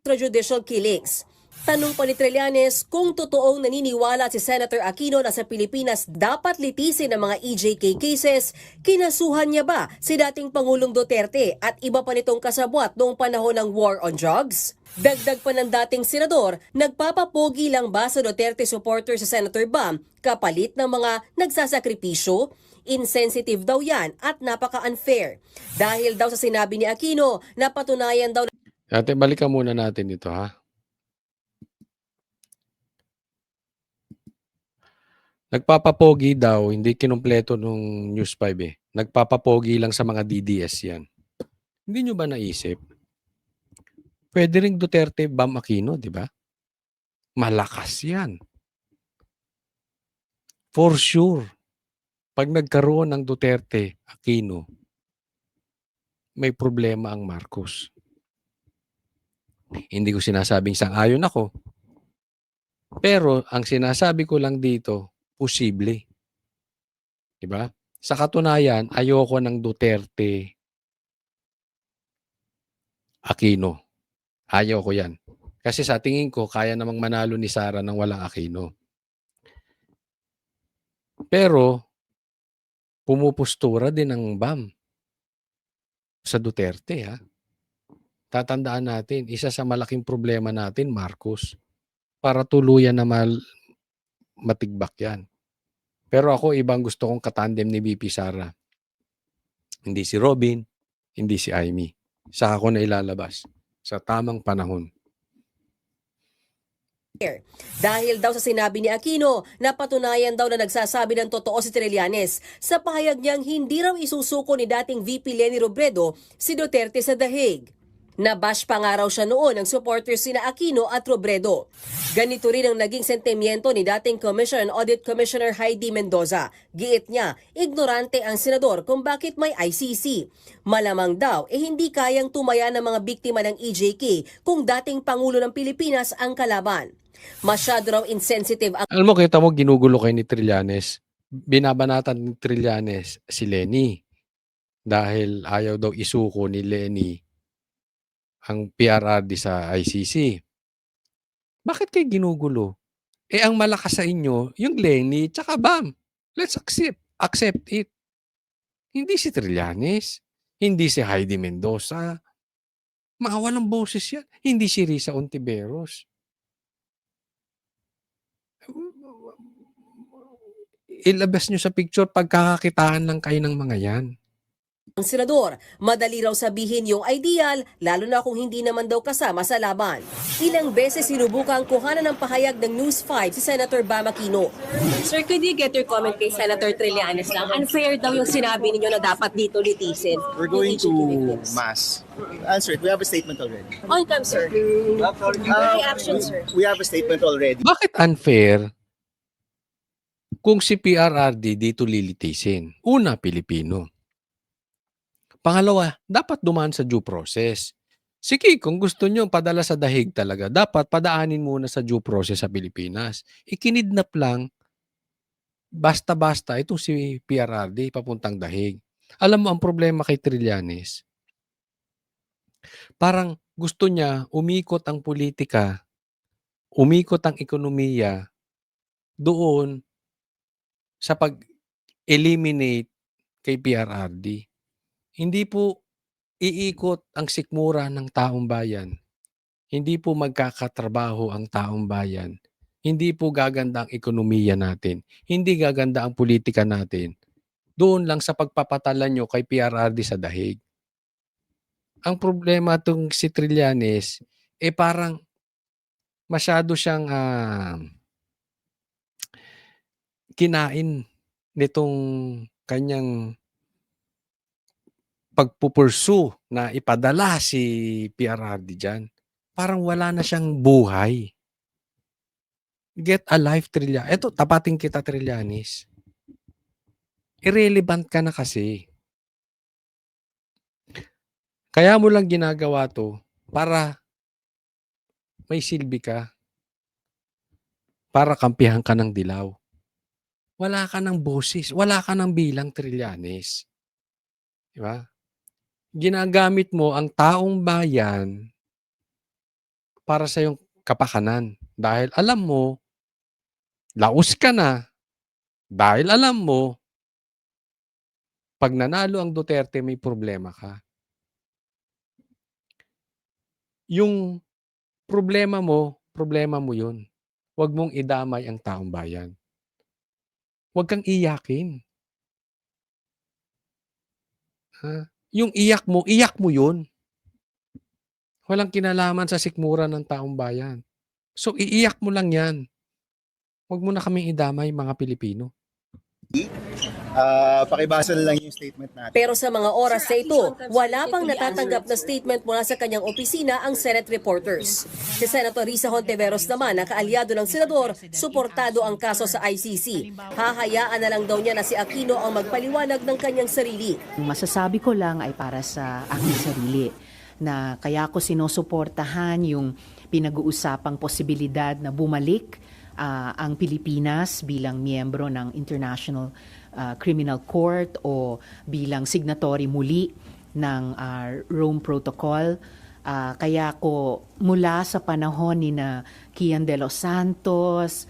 Speaker 2: extrajudicial killings. Tanong pa ni Trillanes kung totoong naniniwala si Senator Aquino na sa Pilipinas dapat litisin ang mga EJK cases, kinasuhan niya ba si dating Pangulong Duterte at iba pa nitong kasabwat noong panahon ng war on drugs? Dagdag pa ng dating senador, nagpapapogi lang ba sa Duterte supporter sa Senator Bam kapalit ng mga nagsasakripisyo? Insensitive daw yan at napaka-unfair. Dahil daw sa sinabi ni Aquino, napatunayan daw
Speaker 1: Ate, balikan muna natin ito, ha? Nagpapapogi daw, hindi kinumpleto nung News 5 eh. Nagpapapogi lang sa mga DDS yan. Hindi nyo ba naisip? Pwede ring Duterte, Bam Aquino, di ba? Malakas yan. For sure. Pag nagkaroon ng Duterte, Aquino, may problema ang Marcos. Hindi ko sinasabing sang-ayon ako. Pero ang sinasabi ko lang dito, posible. Diba? Sa katunayan, ayoko ng Duterte Aquino. Ayoko yan. Kasi sa tingin ko, kaya namang manalo ni Sara ng walang Aquino. Pero, pumupostura din ng Bam sa Duterte, ha? Tatandaan natin, isa sa malaking problema natin, Marcos, para tuluyan na matigbak yan. Pero ako, ibang gusto kong katandem ni VP Sara. Hindi si Robin, hindi si Amy. Saka ko na ilalabas sa tamang panahon.
Speaker 2: Dahil daw sa sinabi ni Aquino, napatunayan daw na nagsasabi ng totoo si Trillanes sa pahayag niyang hindi raw isusuko ni dating VP Leni Robredo si Duterte sa The Hague. Nabash pa nga raw siya noon ng supporters sina Aquino at Robredo. Ganito rin ang naging sentimiento ni dating Commission and Audit Commissioner Heidi Mendoza. Giit niya, ignorante ang senador kung bakit may ICC. Malamang daw, hindi kayang tumaya ng mga biktima ng EJK kung dating Pangulo ng Pilipinas ang kalaban. Masyado raw insensitive ang...
Speaker 1: Alam mo, kita mo, ginugulo kayo ni Trillanes. Binabanatan ni Trillanes si Leni. Dahil ayaw daw isuko ni Leni ang PRRD sa ICC. Bakit kayo ginugulo? Ang malakas sa inyo, yung Leni tsaka Bam. Let's accept it. Hindi si Trillanes, hindi si Heidi Mendoza. Mga walang boses yan. Hindi si Risa Ontiveros. Ilabas nyo sa picture pagkakakitaan lang kayo ng mga yan.
Speaker 2: Ang senador, madali raw sabihin yung ideal, lalo na kung hindi naman daw kasama sa laban. Ilang beses sinubukang kuhanan ng pahayag ng News 5 si Senator Bam Aquino. Sir, could you get your comment kay Senator Trillanes lang? Unfair daw yung sinabi ninyo na dapat dito litisin.
Speaker 18: We're going to mass. Answer it. We have a statement already.
Speaker 2: On time, sir. Reaction, sir.
Speaker 18: We have a statement already.
Speaker 1: Bakit unfair kung si PRRD dito lilitisin? Una, Pilipino. Pangalawa, dapat dumaan sa due process. Sige, kung gusto nyo padala sa dahig talaga, dapat padaanin muna sa due process sa Pilipinas. Ikinidnap lang, basta-basta, itong si PRRD papuntang dahig. Alam mo, ang problema kay Trillanes, parang gusto niya umikot ang politika, umikot ang ekonomiya doon sa pag-eliminate kay PRRD. Hindi po iikot ang sikmura ng taong bayan. Hindi po magkakatrabaho ang taong bayan. Hindi po gaganda ang ekonomiya natin. Hindi gaganda ang politika natin. Doon lang sa pagpapatala nyo kay PRRD sa dahig. Ang problema itong si Trillanes, parang masyado siyang kinain nitong kanyang pagpupursu na ipadala si PRRD dyan. Parang wala na siyang buhay. Get a life, Trillanes. Eto, tapating kita, Trillanes. Irrelevant ka na kasi. Kaya mo lang ginagawa to para may silbi ka. Para kampihan ka ng dilaw. Wala ka ng boses. Wala ka ng bilang, Trillanes. Diba? Ginagamit mo ang taong bayan para sa iyong kapakanan. Dahil alam mo, laos ka na. Dahil alam mo, pag nanalo ang Duterte, may problema ka. Yung problema mo yun. Huwag mong idamay ang taong bayan. Huwag kang iyakin. Ha? Yung iyak mo yun. Walang kinalaman sa sikmura ng taong bayan. So, iiyak mo lang yan. Huwag mo na kaming idamay, mga Pilipino.
Speaker 18: Pakibasa na lang yung statement natin.
Speaker 2: Pero sa mga oras na ito, wala pang natatanggap na statement mula sa kanyang opisina ang Senate reporters. Si Senator Risa Hontiveros naman, na kaalyado ng senador, suportado ang kaso sa ICC. Hahayaan na lang daw niya na si Aquino ang magpaliwanag ng kanyang sarili.
Speaker 16: Masasabi ko lang ay para sa aking sarili na kaya ko sinusuportahan yung pinag-uusapang posibilidad na bumalik ang Pilipinas bilang miyembro ng International Criminal Court o bilang signatory muli ng Rome Protocol. Kaya ko mula sa panahon ni na Kian de los Santos,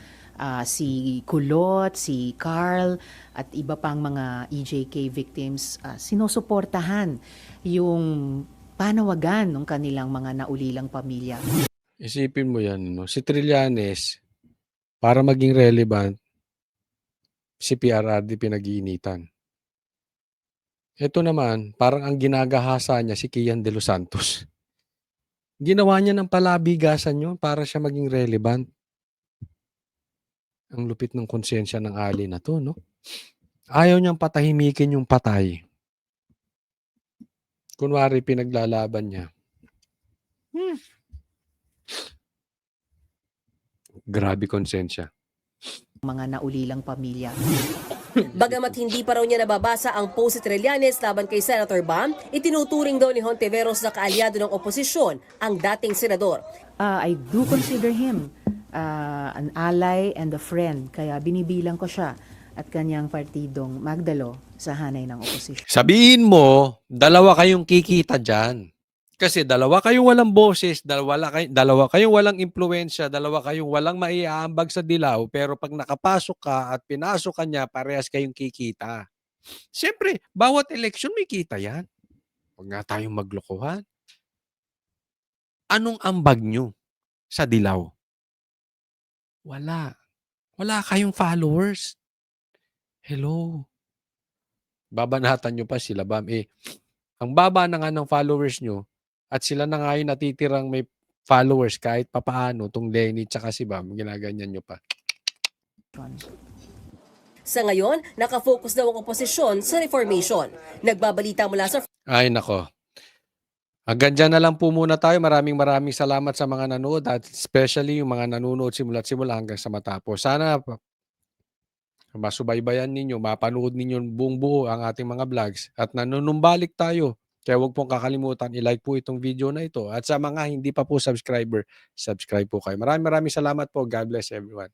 Speaker 16: si Kulot, si Carl at iba pang mga EJK victims, sinusuportahan yung panawagan ng kanilang mga naulilang pamilya.
Speaker 1: Isipin mo yan, no? Si Trillanes, para maging relevant, si PRRD pinag-iinitan. Ito naman, parang ang ginagahasa niya si Kian de los Santos. Ginawa niya ng palabigasan yun para siya maging relevant. Ang lupit ng konsensya ng ali na to, no? Ayaw niyang patahimikin yung patay. Kunwari, pinaglalaban niya. Grabe konsensya.
Speaker 16: Mga naulilang pamilya.
Speaker 2: Bagamat hindi pa raw niya nababasa ang post si Trillanes laban kay Senator Bam, itinuturing daw ni Hontiveros na kaalyado ng oposisyon ang dating senador.
Speaker 16: I do consider him an ally and a friend, kaya binibilang ko siya at kanyang partidong magdalo sa hanay ng oposisyon.
Speaker 1: Sabihin mo, dalawa kayong kikita dyan. Kasi dalawa kayong walang boses, dalawa kayong walang impluwensya, dalawa kayong walang maiaambag sa dilaw, pero pag nakapasok ka at pinasok ka niya, parehas kayong kikita. Siyempre, bawat eleksyon may kita yan. Huwag nga tayong maglokohan. Anong ambag nyo sa dilaw? Wala. Wala kayong followers. Hello. Babanatan nyo pa sila, Bam. Ang baba na nga ng followers nyo, at sila na nga yung natitirang may followers kahit papaano, tong Lenny tsaka si Bam, ginaganyan nyo pa.
Speaker 2: Sa ngayon, nakafocus daw ang oposisyon sa reformation. Nagbabalita mula sa
Speaker 1: Ay, nako. Hanggang dyan na lang po muna tayo. Maraming salamat sa mga nanood at especially yung mga nanonood simula't simula hanggang sa matapos. Sana masubaybayan ninyo, mapanood ninyo buong buo ang ating mga vlogs at nanunumbalik tayo. Kaya huwag pong kakalimutan, i-like po itong video na ito. At sa mga hindi pa po subscriber, subscribe po kayo. Maraming salamat po. God bless everyone.